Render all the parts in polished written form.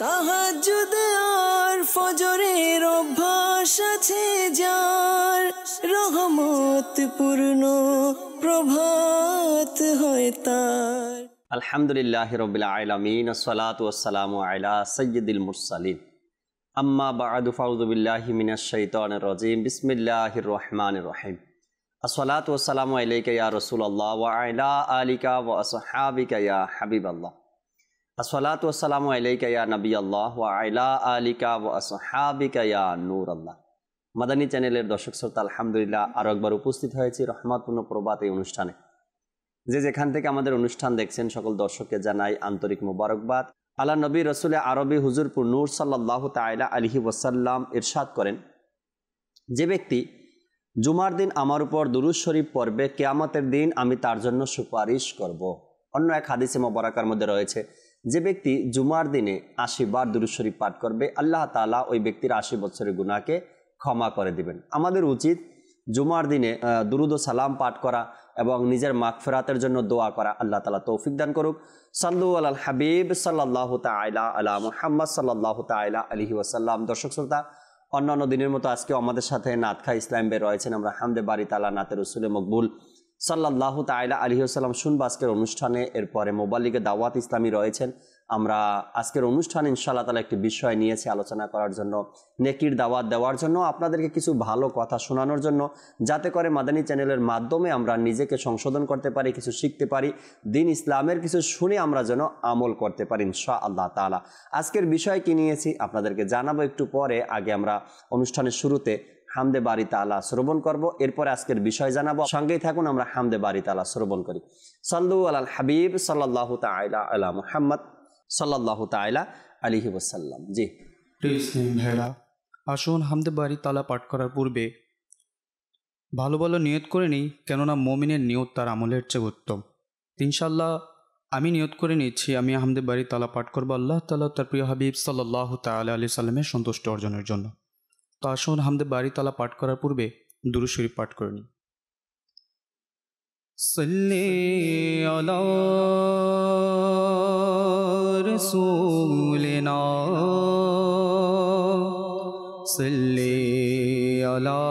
তাহাজ্জুদ আর ফজরের অভ্যাস আছে যার, রহমত পূর্ণ প্রভাত হয় তার। আলহামদুলিল্লাহি রাব্বিল আলামিন, আসসালাতু ওয়াসসালামু আলা সাইয়্যিদিল মুরসালিন, আম্মা বা'দু, ফাউযু বিল্লাহি মিনাশ শাইতানির রাজীম, বিসমিল্লাহির রহমানির রহিম। আসসালাতু ওয়াসসালামু আলাইকা ইয়া রাসূলুল্লাহ ওয়া আলা আলিকা ওয়া আসহাবিকা ইয়া হাবিবাল্লাহ। আসসালাতু ওয়াসসালামু আলাইকা ইয়া নবিয়াল্লাহ ওয়া আলা আলিকা ওয়া আসহাবিকা ইয়া নূরাল্লাহ। মাদানী চ্যানেলের দর্শক শ্রোতা, আলহামদুলিল্লাহ আরো একবার উপস্থিত হয়েছি রহমতপূর্ণ প্রভাত এই অনুষ্ঠানে। যে যেখান থেকে আমাদের অনুষ্ঠান দেখছেন সকল দর্শককে জানাই আন্তরিক মোবারকবাদ। আল্লাহ নবী রসুল আরবি হুজুরপুর নূর সাল্লাল্লাহু তাআলা আলাইহি ওয়াসাল্লাম ইরশাদ করেন, যে ব্যক্তি জুমার দিন আমার উপর দুরূদ শরীফ পড়বে, কিয়ামতের দিন আমি তার জন্য সুপারিশ করব। অন্য এক হাদিসে মোবারকার মধ্যে রয়েছে, যে ব্যক্তি জুমার দিনে 80 বার দুরূদ শরীফ পাঠ করবে, আল্লাহ তাআলা ওই ব্যক্তির 80 বছরের গুনাহকে ক্ষমা করে দিবেন। আমাদের উচিত জুমার দিনে দুরুদ ও সালাম পাঠ করা এবং নিজের মাগফিরাতের জন্য দোয়া করা। আল্লাহ তাআলা তৌফিক দান করুক। সাল্লু আলাল হাবিব সাল্লাল্লাহু তাআলা আলা মুহাম্মদ সাল্লাল্লাহু তাআলা আলাইহি ওয়াসাল্লাম। দর্শক শ্রোতা, অন্যান্য দিনের মতো আজকে আমাদের সাথে নাতখা ইসলাম ভাই রয়েছেন। আমরা হামদে বারি তাআলা নাতে রসুলে মকবুল সাল্লাল্লাহু তাআলা আলাইহি ওয়াসাল্লাম শুনবো আজকের অনুষ্ঠানে। এরপরে মোবাল্লিগে দাওয়াত ইসলামী রয়েছেন। আমরা আজকের অনুষ্ঠানে ইনশাআল্লাহ তাআলা একটি বিষয় নিয়েছি আলোচনা করার জন্য, নেকির দাওয়াত দেওয়ার জন্য, আপনাদেরকে কিছু ভালো কথা শোনানোর জন্য, যাতে করে মাদানী চ্যানেলের মাধ্যমে আমরা নিজেকে সংশোধন করতে পারি, কিছু শিখতে পারি, দিন ইসলামের কিছু শুনে আমরা যেন আমল করতে পারি ইনশাআল্লাহ তাআলা। আজকের বিষয় কি নিয়েছি আপনাদেরকে জানাবো একটু পরে। আগে আমরা অনুষ্ঠানের শুরুতে হামদে বারি তাআলা শ্রবণ করব, এরপরে আজকের বিষয় জানাবো। সঙ্গেই থাকুন, আমরা হামদে বারি তাআলা শ্রবণ করি। সাল্লু আলাল হাবিব সাল্লাল্লাহু তাআলা আলা মুহাম্মদ সাল্লাল্লাহু তাআলা আলাইহি ওয়াসাল্লাম। জি ভাইরা, আসুন হামদে বারি তাআলা পাঠ করার পূর্বে ভালো ভালো নিয়ত করে নিই, কেননা মুমিনের নিয়ত তার আমলের চেয়ে উত্তম। ইনশাআল্লাহ আমি নিয়ত করে নিচ্ছি, আমি হামদে বারি তাআলা পাঠ করবো আল্লাহ তাআলা তার প্রিয় হাবিব সাল্লাল্লাহু তাআলা আলাইহি সাল্লামের সন্তুষ্টি অর্জনের জন্য। তো আসুন হামদে বারি তাআলা পাঠ করার পূর্বে দুরূদ শরীফ পাঠ করে নিই। সাল্লি আলা রাসূলিনা সাল্লি আলা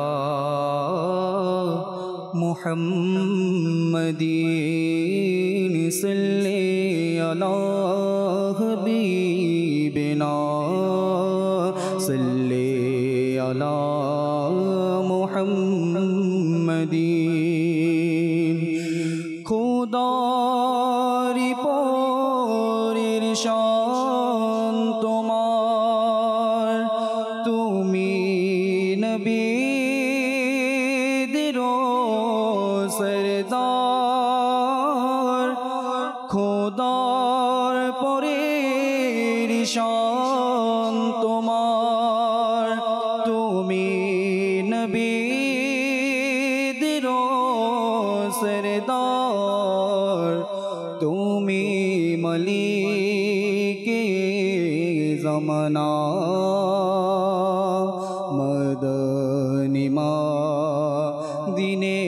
মুহাম্মাদিন সাল্লি আলা হাবিবিনা সাল্লি আলা মুহাম্মাদিন। খোদারি পরের শান তোমার, তুমি নবীদের সরদার। খোদার পরের শান তোমার, তুমি নবীদের সরদার। তুমি মালিকে জমানা, মদনী দিনে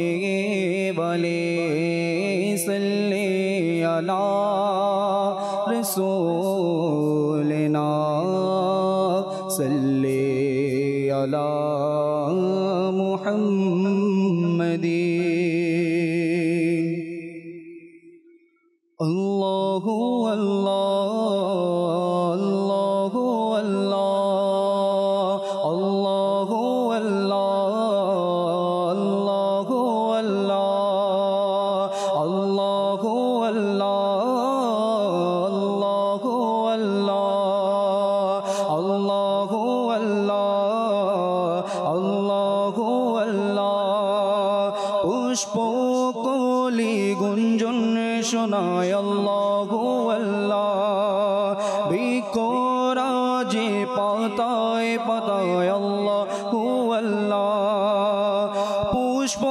বলে সাল্লি আলা রাসূলিনা সাল্লি আলা মুহাম্মাদিন। আল্লাহু আল্লাহ আল্লাহু আল্লাহ আল্লাহু আল্লাহ আল্লাহু আল্লাহ আল্লাহু আল্লাহ আল্লাহু আল্লাহ আল্লাহু আল্লাহ। পুষ্প কলি গুঞ্জন শোনায় আল্লাহু আল্লাহ, বৃক্ষরাজে পাতায় পাতায় আল্লাহু আল্লাহ। পুষ্প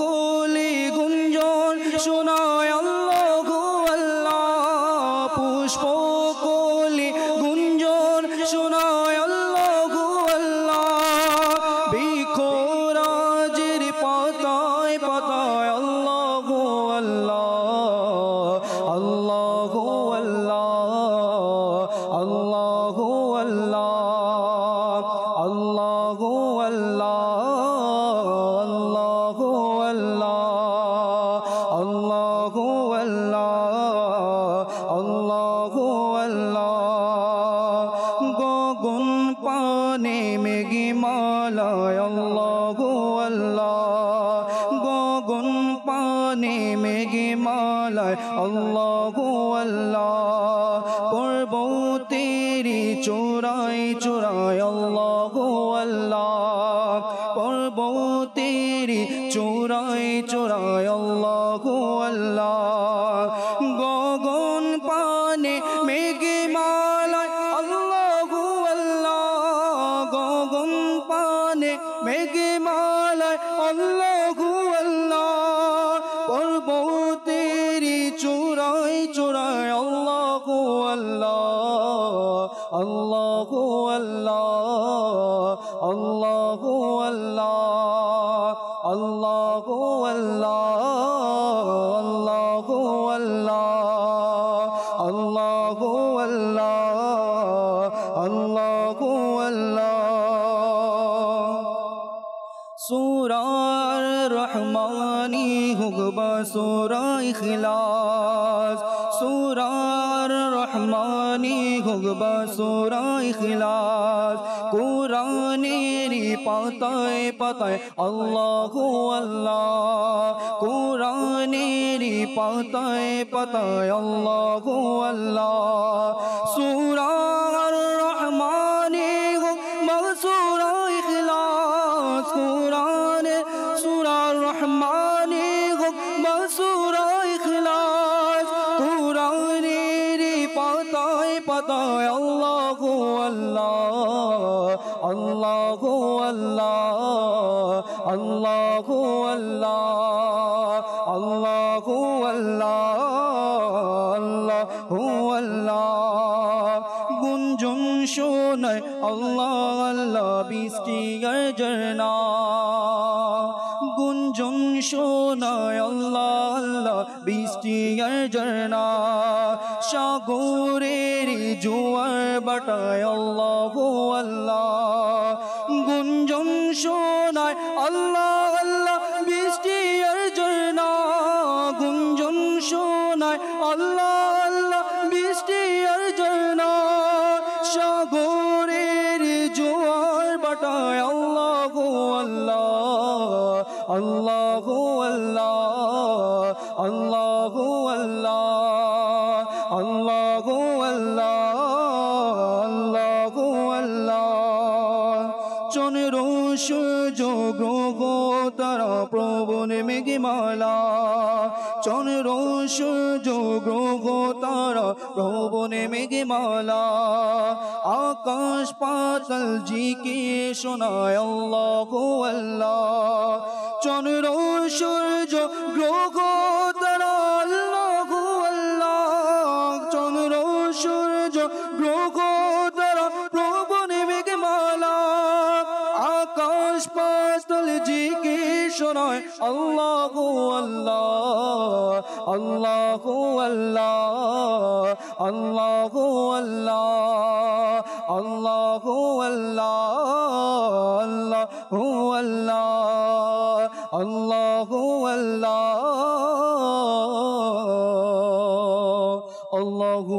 কলি গুঞ্জন শোনায় আল্লাহু আল্লাহ, পুষ্প কলি গুঞ্জন শোনায় আল্লাহু আল্লাহ। বৃক্ষরাজের পাতায় পাতায় আল্লাহু আল্লাহ আল্লাহু আল্লাহ আল্লাহু পানে মেঘমালায় আল্লাহু আল্লাহ, গগন পানে মেঘমালায় আল্লাহু আল্লাহ, পর্বতেরি চূড়ায় চূড়ায় আল্লাহু আল্লাহ, পর্বতেরি চূড়ায় চূড়ায় আল্লাহু আল্লাহ, গগন পানে মেঘমালায় আল্লাহু আল্লাহ, গগন পানে মেঘমালায় আল্লাহু আল্লাহ, পর্বতেরি চূড়ায় চূড়ায় আল্লাহু আল্লাহ, আল্লাহু আল্লাহ, আল্লাহু আল্লাহ, আল্লাহু আল্লাহ, আল্লাহু আল্লাহ, আল্লাহু আল্লাহ, আল্লাহু আল্লাহ। সূরা রহমানি হোক বা সূরা ইখলাস, সূরা রহমানি হোক বা সূরা ইখলাস, কুরআনেরই পাতায় পাতায় আল্লাহু আল্লাহ, কুরআনেরই পাতায় পাতায় আল্লাহু আল্লাহ, সূরা রহমানি হোক বা সূরা ইখলাস, কুরআনে সূরা রহমানি হোক বা সূরা ইখলাস, কুরআনেরই পাতায় পাতায় আল্লাহু আল্লাহ, আল্লাহু আল্লাহ, আল্লাহু আল্লাহ, আল্লাহু আল্লাহ, আল্লাহু আল্লাহ। গুঞ্জন শোনায় আল্লাহ আল্লাহ বৃষ্টির ঝরনা, গুঞ্জন শোনায় আল্লাহ আল্লাহ বৃষ্টির ঝরনা, সাগরের জোয়ার বাটায় আল্লাহু আল্লাহ, গুঞ্জন শোনায় আল্লাহ আল্লাহ বৃষ্টির ঝরনা, গুঞ্জন শোনায় আল্লাহ আল্লাহ বৃষ্টির ঝরনা, সাগরের জোয়ার বাটায় আল্লাহু আল্লাহ, আল্লাহু আল্লাহ, আল্লাহু আল্লাহ, আল্লাহু আল্লাহ, আল্লাহু আল্লাহ। চন্দ্র সূর্য গ্রহ তারা প্রবণ মেঘমালা, চন্দ্র সূর্য গ্রহ তারা প্রবণ মেঘমালা, আকাশ পাতাল জিকে শোনায় আল্লাহু আল্লাহ, চন্দ্র সূর্য গ্রহ তারা আল্লাহু আল্লাহ, চন্দ্র সূর্য গ্রহ তারা প্রবণ মেঘমালা, আকাশ পাতাল জিকে শোনায় আল্লাহু আল্লাহ, আল্লাহু আল্লাহ, আল্লাহু আল্লাহ, আল্লাহু আল্লাহ, আল্লাহু আল্লাহ, আল্লাহু আল্লাহ, আল্লাহু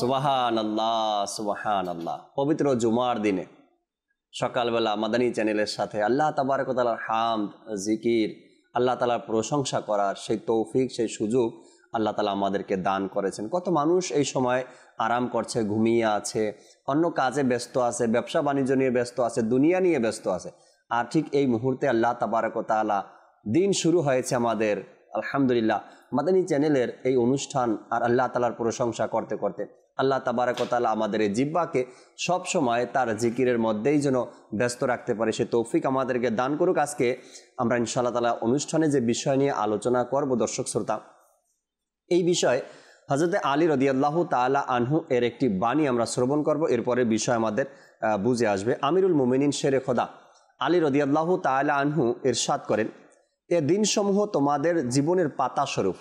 সুবহানাল্লাহ, সুবহানাল্লাহ। পবিত্র জুমার দিনে সকালবেলা মাদানী চ্যানেলের সাথে আল্লাহ তাবারক ওয়া তাআলার হামদ, জিকির, আল্লাহ তাআলার প্রশংসা করার সেই তৌফিক, সেই সুযোগ আল্লাহ তাআলা আমাদেরকে দান করেছেন। কত মানুষ এই সময় আরাম করছে, ঘুমিয়ে আছে, অন্য কাজে ব্যস্ত আছে, ব্যবসা বাণিজ্য নিয়ে ব্যস্ত আছে, দুনিয়া নিয়ে ব্যস্ত আছে। আর ঠিক এই মুহূর্তে আল্লাহ তাবারক ওয়া তাআলা দিন শুরু হয়েছে আমাদের আলহামদুলিল্লাহ মাদানী চ্যানেলের এই অনুষ্ঠান আর আল্লাহ তাআলার প্রশংসা করতে করতে আল্লাহ তাবারক ওয়া তাআলা আমাদের এই জিহ্বাকে সব সময় তার জিকিরের মধ্যেই যেন ব্যস্ত রাখতে পারে, সে তৌফিক আমাদেরকে দান করুক। আজকে আমরা ইনশাআল্লাহ তাআলা অনুষ্ঠানে যে বিষয় নিয়ে আলোচনা করব দর্শক শ্রোতা, এই বিষয়ে হযরত আলী রাদিয়াল্লাহু তাআলা আনহু এর একটি বাণী আমরা শ্রবণ করব, এরপরে বিষয় আমাদের বুঝে আসবে। আমিরুল মুমিনিন শেরে খোদা আলী রাদিয়াল্লাহু তাআলা আনহু ইরশাদ করেন, এ দিনসমূহ তোমাদের জীবনের পাতা স্বরূপ,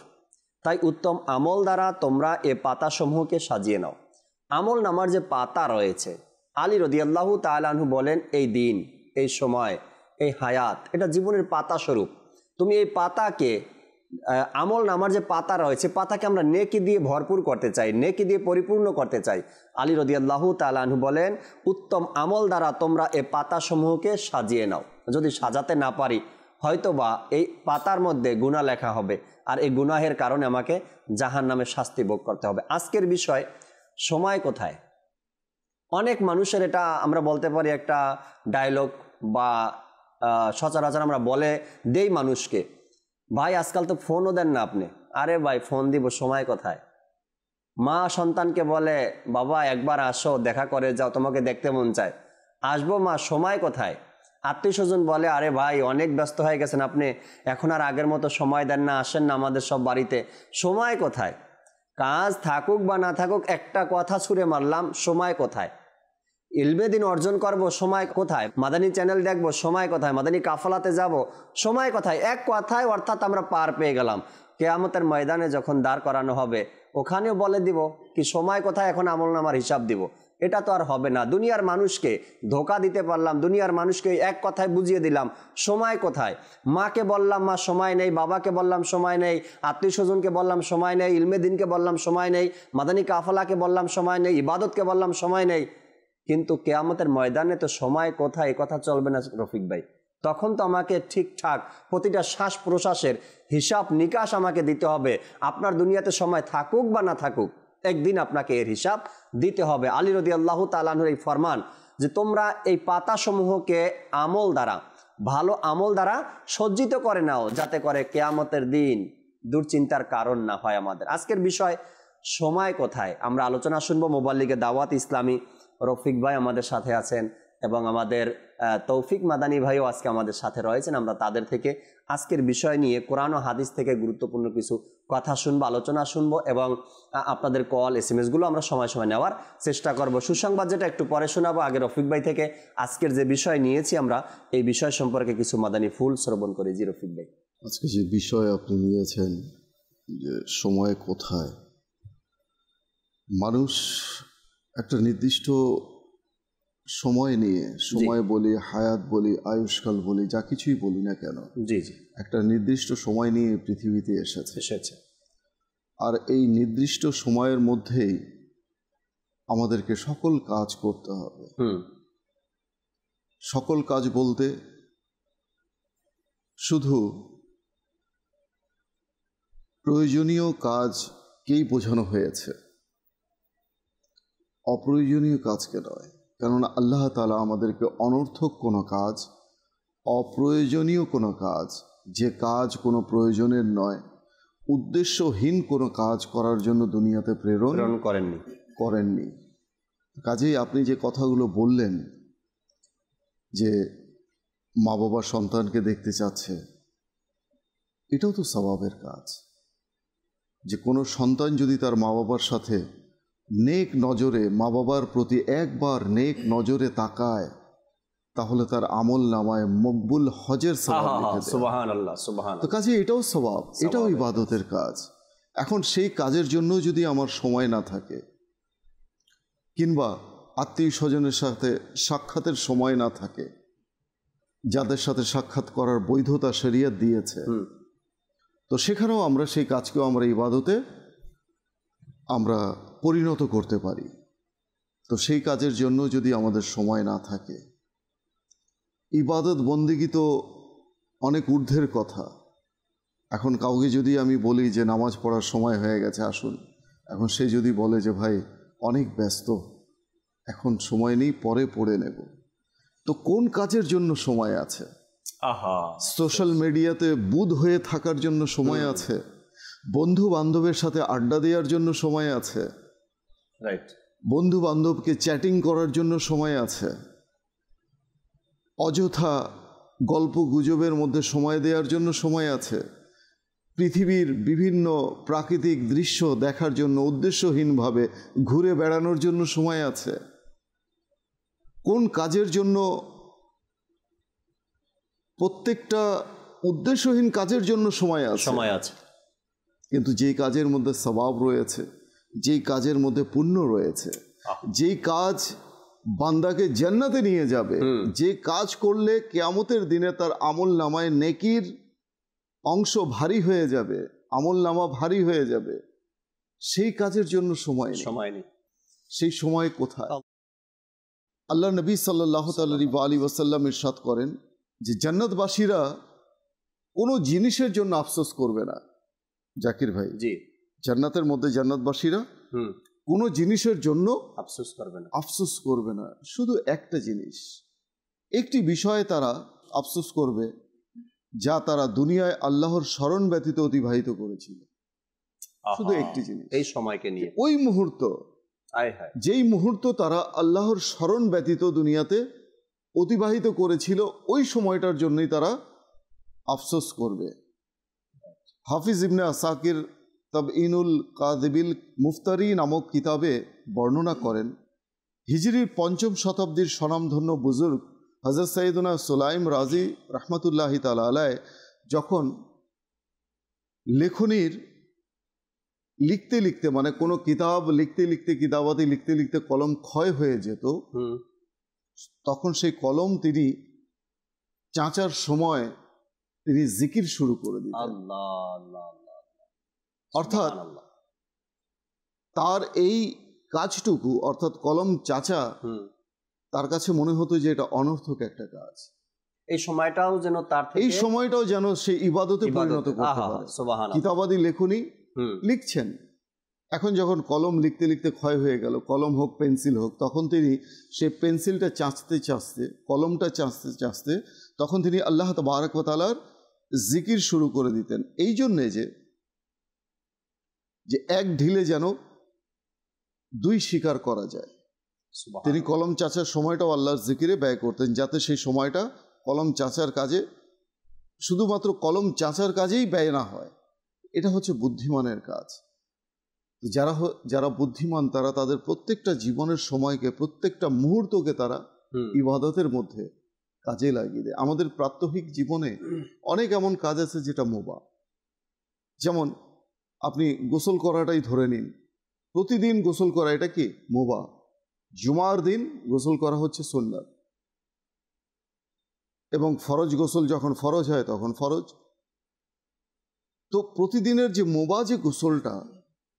তাই উত্তম আমল দ্বারা তোমরা এ পাতাসমূহকে সাজিয়ে নাও। আমল নামার যে পাতা রয়েছে, আলী রাদিয়াল্লাহু তাআলা আনহু বলেন এই দিন, এই সময়, এই হায়াত, এটা জীবনের পাতা স্বরূপ। তুমি এই পাতাকে আমল নামার যে পাতা রয়েছে, পাতাকে আমরা নেকি দিয়ে ভরপুর করতে চাই, নেকি দিয়ে পরিপূর্ণ করতে চাই। আলী রাদিয়াল্লাহু তাআলা আনহু বলেন, উত্তম আমল দ্বারা তোমরা এই পাতাসমূহকে সাজিয়ে নাও। যদি সাজাতে না পারি, হয়তোবা এই পাতার মধ্যে গুনাহ লেখা হবে, আর এই গুনাহের কারণে আমাকে জাহান্নামে শাস্তি ভোগ করতে হবে। আজকের বিষয় সময় কোথায়। অনেক মানুষের এটা আমরা বলতে পারি একটা ডায়লগ বা সচরাচর আমরা বলে দেই মানুষকে, ভাই আজকাল তো ফোনও দেন না আপনি। আরে ভাই ফোন দিব, সময় কোথায়। মা সন্তানকে বলে, বাবা একবার আসো, দেখা করে যাও, তোমাকে দেখতে মন চায়। আসবো মা, সময় কোথায়। আত্মীয় স্বজন বলে, আরে ভাই অনেক ব্যস্ত হয়ে গেছেন আপনি, এখন আর আগের মতো সময় দেন না, আসেন না আমাদের সব বাড়িতে। সময় কোথায়। কাজ থাকুক বা না থাকুক, একটা কথা ছুঁড়ে মারলাম, সময় কোথায়। ইলমে দিন অর্জন করব, সময় কোথায়। মাদানী চ্যানেল দেখবো, সময় কোথায়। মাদানী কাফলাতে যাব, সময় কোথায়। এক কথায় অর্থাৎ আমরা পার পেয়ে গেলাম। কিয়ামতের ময়দানে যখন দাঁড় করানো হবে, ওখানেও বলে দিব কি সময় কোথায়, এখন আমলনামার হিসাব দিব। এটা তো আর হবে না। দুনিয়ার মানুষকে ধোকা দিতে পারলাম, দুনিয়ার মানুষকে এক কথায় বুঝিয়ে দিলাম, সময় কোথায়। মাকে বললাম মা সময় নেই, বাবাকে বললাম সময় নেই, আত্মীয় স্বজনকে বললাম সময় নেই, ইলমে দিনকে বললাম সময় নেই, মাদানী কাফলাকে বললাম সময় নেই, ইবাদতকে বললাম সময় নেই। কিন্তু কিয়ামতের ময়দানে তো সময় কোথায়, এ কথা চলবে না রফিক ভাই। তখন তো আমাকে ঠিকঠাক প্রতিটা শ্বাস প্রশ্বাসের হিসাব নিকাশ আমাকে দিতে হবে। আপনার দুনিয়াতে সময় থাকুক বা না থাকুক, একদিন আপনাকে এর হিসাব দিতে হবে। আলী রাদিয়াল্লাহু তাআলা আনহুর এই ফরমান যে তোমরা এই পাতাসমূহকে আমল দ্বারা, ভালো আমল দ্বারা সজ্জিত করে নাও, যাতে করে কিয়ামতের দিন দুশ্চিন্তার কারণ না হয় আমাদের। আজকের বিষয় সময় কোথায়, আমরা আলোচনা শুনবো। মুবাল্লিগে দাওয়াত ইসলামী রফিক ভাই আমাদের সাথে আছেন এবং আমাদের তৌফিক মাদানী ভাইও আজকে আমাদের সাথে রয়েছেন। আমরা তাদের থেকে আজকের বিষয় নিয়ে কোরআন ও হাদিস থেকে গুরুত্বপূর্ণ কিছু কথা শুনবো, আলোচনা শুনবো এবং আপনাদের কল এসএমএসগুলো আমরা সময় সময় নেওয়ার চেষ্টা করব। সুসংবাদ যেটা একটু পরে শোনাবো, আগে রফিক ভাই থেকে আজকের যে বিষয় নিয়েছি আমরা এই বিষয় সম্পর্কে কিছু মাদানী ফুল শ্রবণ করি। জি রফিক ভাই। আজকে যে বিষয় আপনি নিয়েছেন যে সময় কোথায়, মানুষ একটা নির্দিষ্ট সময় নিয়ে, সময় বলি, হায়াত বলি, আয়ুষ্কাল বলি, যা কিছুই বলি না কেন, জি জি, একটা নির্দিষ্ট সময় নিয়ে পৃথিবীতে এসেছে। আর এই নির্দিষ্ট সময়ের মধ্যেই আমাদেরকে সকল কাজ করতে হবে। সকল কাজ বলতে শুধু প্রয়োজনীয় কাজকেই বোঝানো হয়েছে, অপ্রয়োজনীয় কাজকে নয়। কেননা আল্লাহ তাআলা আমাদেরকে অনর্থক কোনো কাজ, অপ্রয়োজনীয় কোনো কাজ, যে কাজ কোনো প্রয়োজনের নয়, উদ্দেশ্যহীন কোনো কাজ করার জন্য দুনিয়াতে প্রেরণ করেননি। কাজেই আপনি যে কথাগুলো বললেন যে মা বাবা সন্তানকে দেখতে চাচ্ছে, এটাও তো সওয়াবের কাজ। যে কোনো সন্তান যদি তার মা বাবার সাথে নেক নজরে, মা বাবার প্রতি একবার নেক নজরে তাকায়, তাহলে তার আমল নামায় মকবুল হজের সওয়াব লিখে দেয়। সুবহানাল্লাহ, সুবহানাল্লাহ। তো কাজে এটাও সওয়াব, এটাও ইবাদতের কাজ। এখন সেই কাজের জন্য যদি আমার সময় না থাকে, কিংবা আত্মীয় স্বজনের সাথে সাক্ষাতের সময় না থাকে, যাদের সাথে সাক্ষাৎ করার বৈধতা শরীয়ত দিয়েছে, তো সেখানেও আমরা সেই কাজকেও আমরা ইবাদতে আমরা পরিণত করতে পারি। তো সেই কাজের জন্য যদি আমাদের সময় না থাকে, ইবাদত বন্দেগী তো অনেক ঊর্ধ্বের কথা। এখন কাউকে যদি আমি বলি যে নামাজ পড়ার সময় হয়ে গেছে আসুন, এখন সে যদি বলে যে ভাই অনেক ব্যস্ত, এখন সময় নেই, পরে পড়ে নেব, তো কোন কাজের জন্য সময় আছে? সোশ্যাল মিডিয়াতে বুঁদ হয়ে থাকার জন্য সময় আছে, বন্ধু বান্ধবের সাথে আড্ডা দেওয়ার জন্য সময় আছে, রাইট, বন্ধু বান্ধবকে চ্যাটিং করার জন্য সময় আছে, অযথা গল্প গুজবের মধ্যে সময় দেওয়ার জন্য সময় আছে, পৃথিবীর বিভিন্ন প্রাকৃতিক দৃশ্য দেখার জন্য উদ্দেশ্যহীনভাবে ঘুরে বেড়ানোর জন্য সময় আছে। কোন কাজের জন্য? প্রত্যেকটা উদ্দেশ্যহীন কাজের জন্য সময় আছে, কিন্তু যেই কাজের মধ্যে সওয়াব রয়েছে, যেই কাজের মধ্যে পুণ্য রয়েছে, যেই কাজ বান্দাকে জান্নাতে নিয়ে যাবে, যে কাজ করলে কিয়ামতের দিনে তার আমল নামায় নেকির অংশ ভারী হয়ে যাবে, আমল নামা ভারী হয়ে যাবে, সেই কাজের জন্য সময় নেই। সেই সময় কোথায়? আল্লাহ নবী সাল্লাল্লাহু আলাইহি ওয়াসাল্লাম ইরশাদ করেন যে জান্নাতবাসীরা কোনো জিনিসের জন্য আফসোস করবে না। জাকির ভাই, জি, জান্নাতের মধ্যে জান্নাতবাসীরা কোনো জিনিসের জন্য আফসোস করবে না। শুধু একটা জিনিস, একটি বিষয়ে তারা আফসোস করবে যা তারা দুনিয়ায় আল্লাহর স্মরণ ব্যতীত অতিবাহিত করেছিল। শুধু একটি জিনিস, এই সময়কে নিয়ে, ওই মুহূর্ত, যেই মুহূর্ত তারা আল্লাহর স্মরণ ব্যতীত দুনিয়াতে অতিবাহিত করেছিল, ওই সময়টার জন্যই তারা আফসোস করবে। হাফিজ ইবনে আসাকির তাবঈনুল কাযিবিল মুফতারি নামক কিতাবে বর্ণনা করেন, হিজরির ৫ম শতাব্দীর স্বনামধন্য বুজুর্গ হযরত সাইয়্যিদুনা সুলাইম রাজি রাহমাতুল্লাহি তাআলা আলাইহি যখন লেখনীর লিখতে লিখতে, মানে কোনো কিতাব লিখতে লিখতে, কিতাবাদি লিখতে লিখতে কলম ক্ষয় হয়ে যেত, তখন সেই কলম তিনি চাঁচার সময় তিনি জিকির শুরু করে দিতেন। অর্থাৎ তার এই কাজটুকু, অর্থাৎ কলম চাচা, তার কাছে মনে হতো যে এটা অনর্থক একটা কাজ। এই সময়টাও যেন সে ইবাদতে পরিণত করতে পারে। কিতাবাদি লেখনী লিখছেন, এখন যখন কলম লিখতে লিখতে ক্ষয় হয়ে গেল, কলম হোক পেন্সিল হোক, তখন তিনি সেই পেন্সিলটা চাঁচতে চাঁচতে, কলমটা চাঁচতে চাঁচতে, তখন তিনি আল্লাহ তাবারক ওয়া তাআলার জিকির শুরু করে দিতেন। এই জন্যে যে এক ঢিলে যেন দুই শিকার করা যায়, তিনি কলম চাচার সময়টাও আল্লাহর জিকিরে ব্যয় করতেন, যাতে সেই সময়টা কলম চাচার কাজে, শুধুমাত্র কলম চাচার কাজেই ব্যয় না হয়। এটা হচ্ছে বুদ্ধিমানের কাজ। যারা বুদ্ধিমান তারা তাদের প্রত্যেকটা জীবনের সময়কে, প্রত্যেকটা মুহূর্তকে তারা ইবাদতের মধ্যে কাজে লাগিয়ে দেয়। আমাদের প্রাত্যহিক জীবনে অনেক এমন কাজ আছে যেটা মুবাহ। যেমন আপনি গোসল করাটাই ধরে নিন, প্রতিদিন গোসল করা, এটা কি মুবাহ। জুমার দিন গোসল করা হচ্ছে সুন্নাত, এবং ফরজ গোসল যখন ফরজ হয় তখন ফরজ। তো প্রতিদিনের যে মুবাহ যে গোসলটা,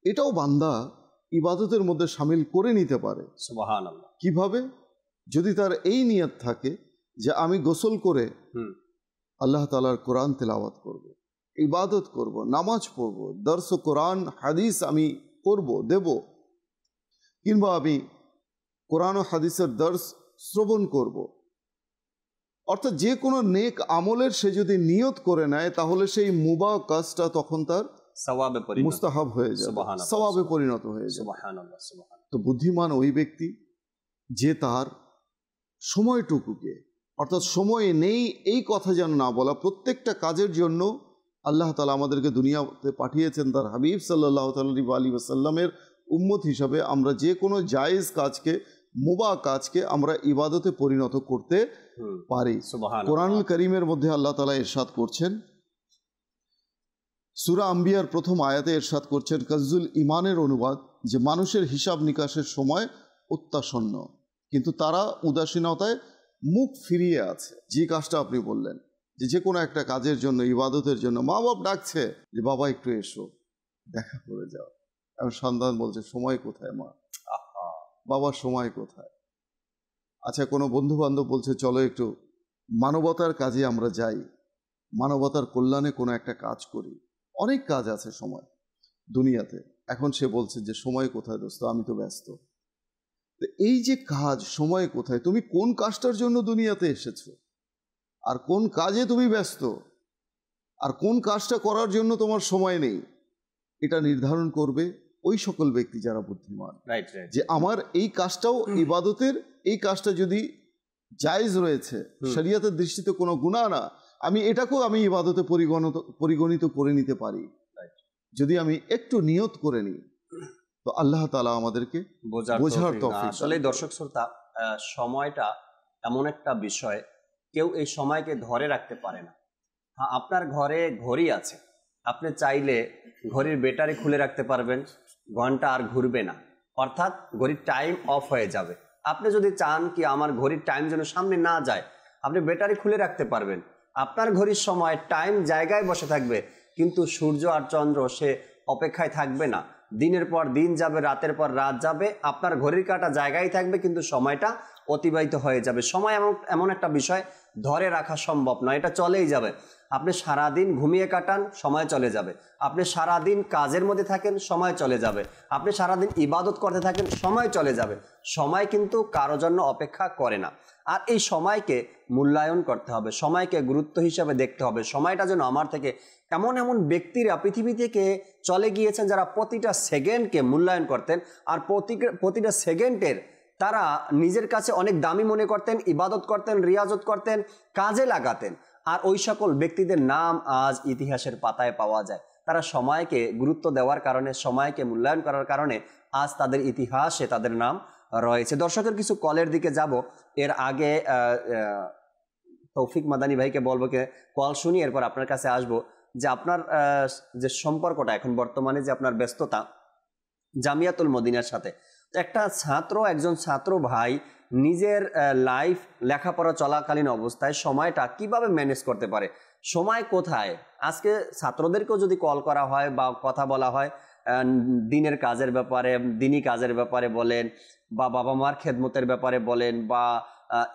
এটাও বান্দা ইবাদতের মধ্যে শামিল করে নিতে পারে। সুবহানাল্লাহ। কিভাবে? যদি তার এই নিয়ত থাকে যে আমি গোসল করে আল্লাহ তাআলার কোরআন তেলাওয়াত করব, ইবাদত করব, নামাজ পড়ব, দর্স কোরআন হাদিস আমি করব, দেব, কিংবা আমি কোরআন ও হাদিসের দর্স শ্রবণ করব, অর্থাৎ যে কোনো নেক আমলের সে যদি নিয়ত করে নেয়, তাহলে সেই মুবাহ কাজটা তখন তার মুস্তাহাব হয়ে যাবে, সওয়াবে পরিণত হয়ে যাবে। তো বুদ্ধিমান ওই ব্যক্তি যে তার সময়টুকুকে, অর্থাৎ সময় নেই এই কথা যেন না বলা, প্রত্যেকটা কাজের জন্য আল্লাহ তাআলা আমাদেরকে দুনিয়াতে পাঠিয়েছেন তার হাবিব সাল্লাল্লাহু আলাইহি ওয়াসাল্লামের উম্মত হিসাবে। আমরা যে কোনো জায়েজ কাজকে, মুবাহ কাজকে আমরা ইবাদতে পরিণত করতে পারি। কোরআনুল কারীমের মধ্যে আল্লাহ তাআলা ইরশাদ করছেন, সূরা আম্বিয়ার প্রথম আয়াতে ইরশাদ করছেন, কাজুল ইমানের অনুবাদ, যে মানুষের হিসাব নিকাশের সময় অত্যাসন্ন, কিন্তু তারা উদাসীনতায় মুখ ফিরিয়ে আছে। যে কাজটা আপনি বললেন, যে কোনো একটা কাজের জন্য, ইবাদতের জন্য মা বাপ ডাকছে যে বাবা একটু এসো, দেখা করে যাও, এখন সন্তান বলছে সময় কোথায় মা, বাবার সময় কোথায়। আচ্ছা, কোনো বন্ধু বান্ধব বলছে চলো একটু মানবতার কাজে আমরা যাই, মানবতার কল্যাণে কোনো একটা কাজ করি, অনেক কাজ আছে সময় দুনিয়াতে। এখন সে বলছে যে সময় কোথায় দোস্ত, আমি তো ব্যস্ত। এই যে কাজ, সময় কোথায়, তুমি কোন কাজটার জন্য দুনিয়াতে এসেছো, আর কোন কাজে তুমি ব্যস্ত, আর কোন কাজটা করার জন্য তোমার সময় নেই, এটা নির্ধারণ করবে ওই সকল ব্যক্তি যারা বুদ্ধিমান। যে আমার এই কাজটাও ইবাদতের, এই কাজটা যদি জায়েজ রয়েছে, শরীয়তের দৃষ্টিতে কোনো গুনাহ না, আমি এটাকেও আমি ইবাদতে পরিগণিত করে নিতে পারি যদি আমি একটু নিয়ত করে নিই। তো আল্লাহ তাআলা আমাদেরকে বোঝার তৌফিক। আসলে দর্শক শ্রোতা, সময়টা এমন একটা বিষয়, কেউ এই সময়কে ধরে রাখতে পারে না। হ্যাঁ, আপনার ঘরে ঘড়ি আছে, আপনি চাইলে ঘড়ির ব্যাটারি খুলে রাখতে পারবেন, ঘন্টা আর ঘুরবে না, অর্থাৎ ঘড়ির টাইম অফ হয়ে যাবে। আপনি যদি চান কি আমার ঘড়ির টাইম যেন সামনে না যায়, আপনি ব্যাটারি খুলে রাখতে পারবেন, আপনার ঘড়ির সময় টাইম জায়গায় বসে থাকবে, কিন্তু সূর্য আর চন্দ্র সে অপেক্ষায় থাকবে না। দিনের পর দিন যাবে, রাতের পর রাত যাবে, আপনার ঘড়ির কাঁটা জায়গায় থাকবে, কিন্তু সময়টা অতিবাহিত হয়ে যাবে। সময় এমন একটা বিষয় ধরে রাখা সম্ভব নয়, এটা চলেই যাবে। আপনি সারাদিন ঘুমিয়ে কাটান, সময় চলে যাবে। আপনি সারাদিন কাজের মধ্যে থাকেন, সময় চলে যাবে। আপনি সারাদিন ইবাদত করতে থাকেন, সময় চলে যাবে। সময় কিন্তু কারো জন্য অপেক্ষা করে না। আর এই সময়কে মূল্যায়ন করতে হবে, সময়কে গুরুত্ব হিসাবে দেখতে হবে। সময়টা যেন আমার থেকে এমন এমন ব্যক্তিরা পৃথিবী থেকে চলে গিয়েছেন যারা প্রতিটা সেকেন্ডকে মূল্যায়ন করতেন, আর প্রতিটা সেকেন্ডের তারা নিজের কাছে অনেক দামি মনে করতেন, ইবাদত করতেন, রিয়াজত করতেন, কাজে লাগাতেন। আর ওই সকল ব্যক্তিদের নাম আজ ইতিহাসের পাতায় পাওয়া যায়। তারা সময়কে গুরুত্ব দেওয়ার কারণে, সময়কে মূল্যায়ন করার কারণে আজ তাদের ইতিহাসে তাদের নাম রয়েছে। দর্শকের কিছু কলের দিকে যাব, এর আগে তৌফিক মাদানী ভাইকে বলবো কল শুনি, এরপর আপনার কাছে আসবো যে আপনার যে সম্পর্কটা এখন বর্তমানে, যে আপনার ব্যস্ততা জামিয়াতুল মদিনার সাথে, একটা ছাত্র, একজন ছাত্র ভাই নিজের লাইফ লেখাপড়া চলাকালীন অবস্থায় সময়টা কিভাবে ম্যানেজ করতে পারে, সময় কোথায়? আজকে ছাত্রদেরকেও যদি কল করা হয় বা কথা বলা হয় দিনের কাজের ব্যাপারে, দিনী কাজের ব্যাপারে বলেন, বা বাবা মার খেদমতের ব্যাপারে বলেন, বা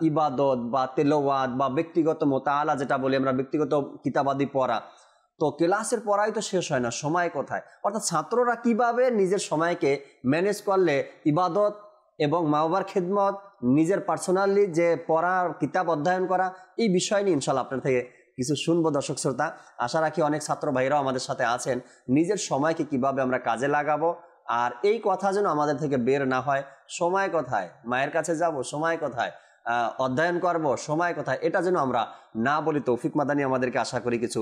ইবাদত বা তেলাওয়াত বা ব্যক্তিগত মোতালা যেটা বলি আমরা, ব্যক্তিগত কিতাবাদি পড়া, তো ক্লাসের পড়াই তো শেষ হয় না, সময় কোথায়? অর্থাৎ ছাত্ররা কিভাবে নিজের সময়কে ম্যানেজ করলে ইবাদত এবং মা বাবার খেদমত, নিজের পার্সোনালি যে পড়া, কিতাব অধ্যয়ন করা, এই বিষয় নিয়ে ইনশাল্লাহ আপনার থেকে কিছু শুনবো। দর্শক শ্রোতা, আশা রাখি অনেক ছাত্র ভাইরাও আমাদের সাথে আছেন। নিজের সময়কে কিভাবে আমরা কাজে লাগাবো, আর এই কথা যেন আমাদের থেকে বের না হয়, সময় কোথায়? মায়ের কাছে যাব, সময় কোথায়? অধ্যয়ন করব, সময় কোথায়? এটা যেন আমরা না বলি। তৌফিক মাদানী আমাদেরকে আশা করি কিছু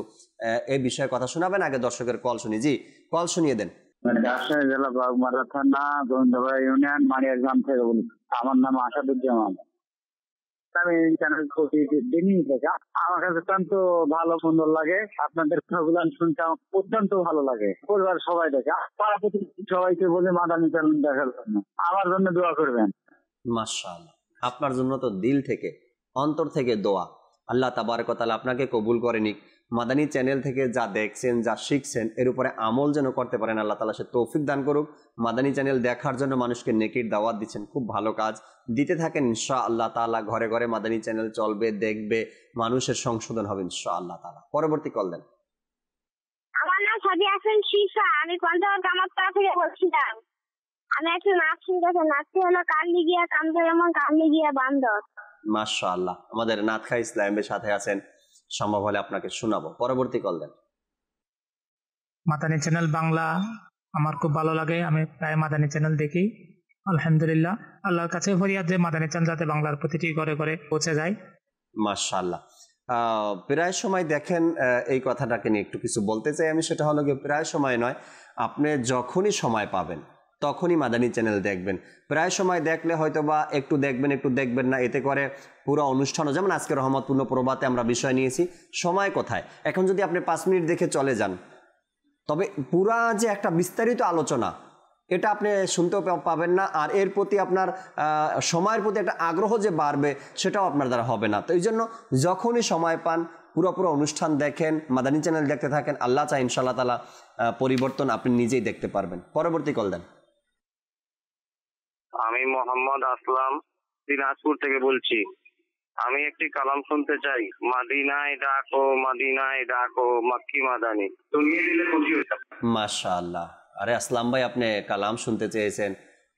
এই বিষয়ে কথা শোনাবেন। আগে দর্শকের কল শুনি। জি, কল শুনিয়ে দেন। রাজশাহী জেলা বাগমারা থানা গোবিন্দপাড়া ইউনিয়ন মারিয়ার গ্রাম থেকে বলি। আমার নাম আসাদুজ্জামান। আমি চ্যানেল দিনই থেকে আমার কাছে অত্যন্ত ভালো সুন্দর লাগে। আপনাদের প্রোগ্রাম শুনতে আমার অত্যন্ত ভালো লাগে। পরিবার সবাই দেখে, সবাইকে বলে মাদানী চ্যানেল দেখার জন্য আমার জন্য দোয়া করবেন। মাশাআল্লাহ, আপনার জন্য তো দিল থেকে, অন্তর থেকে দোয়া। আল্লাহ তাবারক ওয়া তাআলা আপনাকে কবুল করে নিক। মাদানী চ্যানেল থেকে যা দেখছেন, যা শিখছেন, এর উপরে আমল যেন করতে পারেন, আল্লাহ তাআলা সে তৌফিক দান করুক। মাদানী চ্যানেল দেখার জন্য মানুষকে নেকির দাওয়াত দিচ্ছেন, খুব ভালো কাজ দিতে থাকেন। ইনশাআল্লাহ তাআলা ঘরে ঘরে মাদানী চ্যানেল চলবে, দেখবে, মানুষের সংশোধন হবে ইনশাআল্লাহ তাআলা। পরবর্তী কল দেন। আমার নাম সাদিয়া হাসান শিফা, আমি পঞ্চগড় কামারপাড়া থেকে বলছিলাম। আমি একটা নাচ শিখেছি, নাচটি হলো কান্দি গিয়া কান্দর এমন কান্দি গিয়া বান্দর। মাশাআল্লাহ, আমাদের নাতখা ইসলামের সাথে আছেন, সম্ভব হলে আপনাকে শোনাবো। পরবর্তী কল দেন। মাদানী চ্যানেল বাংলা আমার খুব ভালো লাগে, আমি প্রায় মাদানী চ্যানেল দেখি। আলহামদুলিল্লাহ, আল্লাহর কাছে ফরিয়াদ যে মাদানী চ্যানেল যাতে বাংলার প্রতিটি ঘরে ঘরে পৌঁছে যায়। মাশাআল্লাহ, প্রায় সময় দেখেন, এই কথাটাকে নিয়ে একটু কিছু বলতে চাই আমি। সেটা হলো গিয়ে, প্রায় সময় নয়, আপনি যখনই সময় পাবেন তখনই মাদানী চ্যানেল দেখবেন। প্রায় সময় দেখলে হয়তো বা একটু দেখবেন, একটু দেখবেন না, এতে করে পুরো অনুষ্ঠানও, যেমন আজকে রহমতপূর্ণ প্রভাতে আমরা বিষয় নিয়েছি সময় কোথায়। এখন যদি আপনি 5 মিনিট দেখে চলে যান, তবে পুরা যে একটা বিস্তারিত আলোচনা, এটা আপনি শুনতেও পাবেন না, আর এর প্রতি আপনার সময়ের প্রতি একটা আগ্রহ যে বাড়বে, সেটাও আপনার দ্বারা হবে না। তো এই জন্য যখনই সময় পান পুরো অনুষ্ঠান দেখেন, মাদানী চ্যানেল দেখতে থাকেন। আল্লাহ চাই ইনশাআল্লাহ তাআলা পরিবর্তন আপনি নিজেই দেখতে পারবেন। পরবর্তী কল দেন। আমি মোহাম্মদ আসলাম, দিনাজপুর থেকে বলছি। আমি একটি কালাম শুনতে চাই। মাদিনায় ডাকো, মাদিনায় ডাকো, মক্কি মাদানী। শুনিয়ে দিলে খুশি হতাম। মাশাআল্লাহ। আরে আসলাম ভাই, আপনি কালাম শুনতে চেয়েছেন,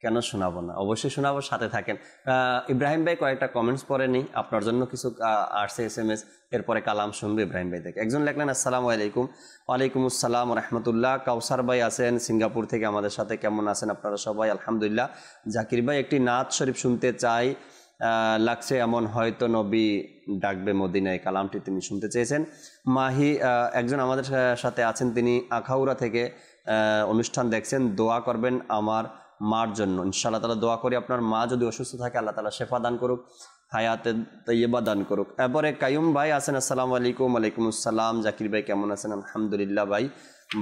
কেন শোনাবো না, অবশ্যই শোনাবো, সাথে থাকেন। ইব্রাহিম ভাই কয়েকটা কমেন্টস পরে নি, আপনার জন্য কিছু আসছে SMS, এরপরে কালাম শুনবো ইব্রাহিম ভাই থেকে। একজন লেখলেন, আসসালামু আলাইকুম। ওয়ালাইকুম আসসালাম রহমতুল্লাহ। কাউসার ভাই আছেন সিঙ্গাপুর থেকে আমাদের সাথে, কেমন আছেন আপনারা সবাই? আলহামদুলিল্লাহ। জাকির ভাই, একটি নাত শরীফ শুনতে চাই, লাগছে এমন হয়তো নবী ডাকবে মদিনায়, কালামটি তিনি শুনতে চেয়েছেন। মাহি একজন আমাদের সাথে আছেন, তিনি আখাউড়া থেকে অনুষ্ঠান দেখছেন, দোয়া করবেন আমার মার জন্য। ইনশাআল্লাহ তাআলা দোয়া করি, আপনার মা যদি অসুস্থ থাকে আল্লাহ তাআলা শেফা দান করুক, হায়াতে তৈয়বা দান করুক। এরপরে কাইয়ুম ভাই আছেন, আসসালামু আলাইকুম। ওয়ালাইকুম আসসালাম। জাকির ভাই কেমন আছেন? আলহামদুলিল্লাহ ভাই,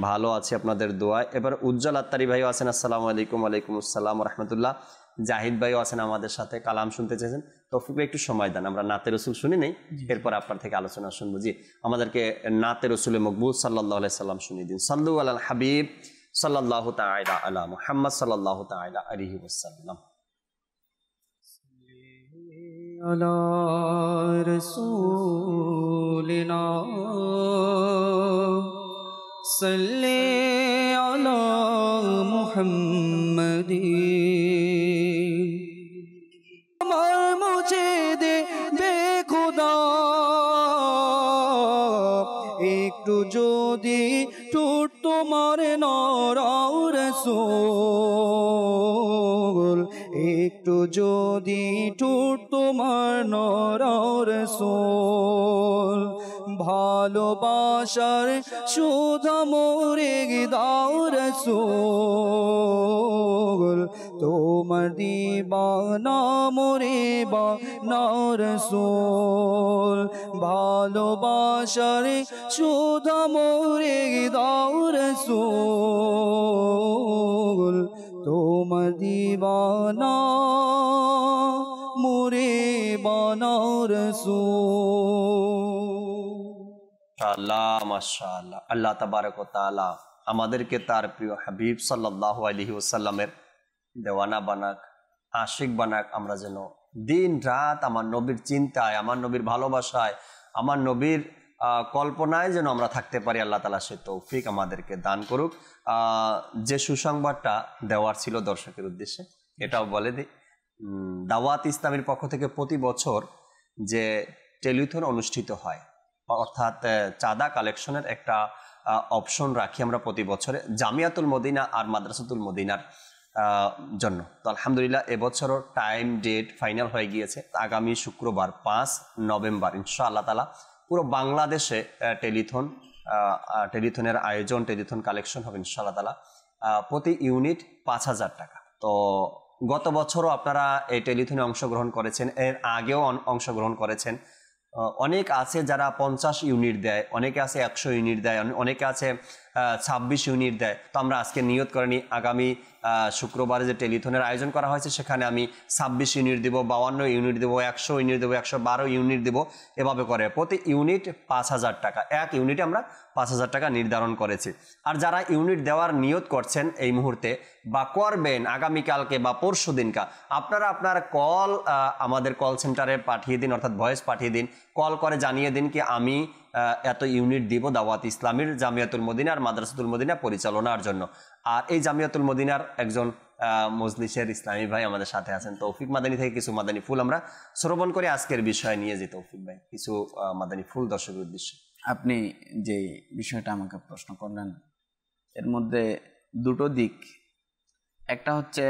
ভালো আছি আপনাদের দোয়ায়। এবার উজ্জ্বল আত্তারি ভাইও আছেন, আসসালামু আলাইকুম। ওয়ালাইকুম আসসালাম রহমতুল্লাহ। জাহিদ ভাইও আছেন আমাদের সাথে, কালাম শুনতে চেয়েছেন। তৌফিক ভাই একটু সময় দেন, আমরা নাতে রসুল শুনি নেই, এরপর আপনার থেকে আলোচনা শুনবো। জি, আমাদেরকে নাতে রসুলের মকবুল সাল্লাল্লাহু আলাইহি সাল্লাম শুনিয়ে দিন। সাল্লু আলাল হাবিব সাল্লাল্লাহু তাআলা আলা মুহাম্মদ সাল্লাল্লাহু তাআলা আলাইহি ওয়াসাল্লাম। আলা রাসূলিনা সাল্লি আলা মুহাম্মাদিন। আমার মুঝে দে বেখুদা একটু যদি ঠোঁট তোমার নরাও রাসূল, একটু যদি ঠোঁট তোমার নরাও রাসূল, ভালোবাসার সুধা মোরে দাও রাসূল, তোমার দিবানা মোরে বানাও রাসূল, ভালোবাসার সুধা মোরে দাও রাসূল, তোমার দিবানা মোরে বানাও রাসূল। আল্লাহ মাশাআল্লাহ, আল্লাহ তাবারক ওয়া তাআলা আমাদেরকে তার প্রিয় হাবিব সাল্লাল্লাহু আলাইহি ওয়াসাল্লামের দেওয়ানা বানাক, আশিক বানাক। আমরা যেন দিন রাত আমার নবীর চিন্তায়, আমার নবীর ভালোবাসায়, আমার নবীর কল্পনায় যেন আমরা থাকতে পারি। আল্লাহ তাআলা সে তৌফিক আমাদেরকে দান করুক। যে সুসংবাদটা দেওয়ার ছিল দর্শকের উদ্দেশ্যে, এটাও বলে দিই। দাওয়াত ইসলামের পক্ষ থেকে প্রতি বছর যে টেলিথন অনুষ্ঠিত হয়, অর্থাৎ চাঁদা কালেকশনের একটা অপশন রাখি আমরা প্রতি বছরে জামিয়াতুল মদিনা আর মাদ্রাসাতুল মদিনার জন্য। তো আলহামদুলিল্লাহ এবছরও টাইম ডেট ফাইনাল হয়ে গিয়েছে। আগামী শুক্রবার 5 নভেম্বর ইনশাআল্লাহ তাআলা পুরো বাংলাদেশে টেলিথনের আয়োজন, টেলিথন কালেকশন হবে ইনশাআল্লাহ তাআলা। প্রতি ইউনিট 5,000 টাকা। তো গত বছরও আপনারা এই টেলিথনে অংশগ্রহণ করেছেন, এর আগেও অংশগ্রহণ করেছেন। অনেক আছে যারা 50 ইউনিট দেয়, অনেকে আছে 100 ইউনিট দেয়, অনেকে আছে 26 ইউনিট দেয়। তো আমরা আজকে নিয়ত করে নিই, আগামী শুক্রবারে যে টেলিথনের আয়োজন করা হয়েছে সেখানে আমি 26 ইউনিট দেবো, 52 ইউনিট দেবো, 100 ইউনিট দেবো, 112 ইউনিট দেবো, এভাবে করে প্রতি ইউনিট 5,000 টাকা। এক ইউনিটে আমরা 5,000 টাকা নির্ধারণ করেছি। আর যারা ইউনিট দেওয়ার নিয়ত করছেন এই মুহূর্তে বা করবেন আগামীকালকে বা পরশু দিনকা, আপনারা আপনার কল আমাদের কল সেন্টারে পাঠিয়ে দিন, অর্থাৎ ভয়েস পাঠিয়ে দিন, কল করে জানিয়ে দিন কি আমি এত ইউনিট দিব দাওয়াত ইসলামীর জামিয়াতুল মদিনা আর মাদ্রাসাতুল মদিনা পরিচালনার জন্য। আর এই জামিয়াতুল মদিনার একজন মজলিসের ইসলামী ভাই আমাদের সাথে আছেন, তৌফিক মাদানী থেকে কিছু মাদানী ফুল আমরা শ্রবণ করে আজকের বিষয় নিয়ে যে তৌফিক ভাই কিছু মাদানী ফুল দর্শকের উদ্দেশ্যে। আপনি যে বিষয়টা আমাকে প্রশ্ন করলেন এর মধ্যে দুটো দিক, একটা হচ্ছে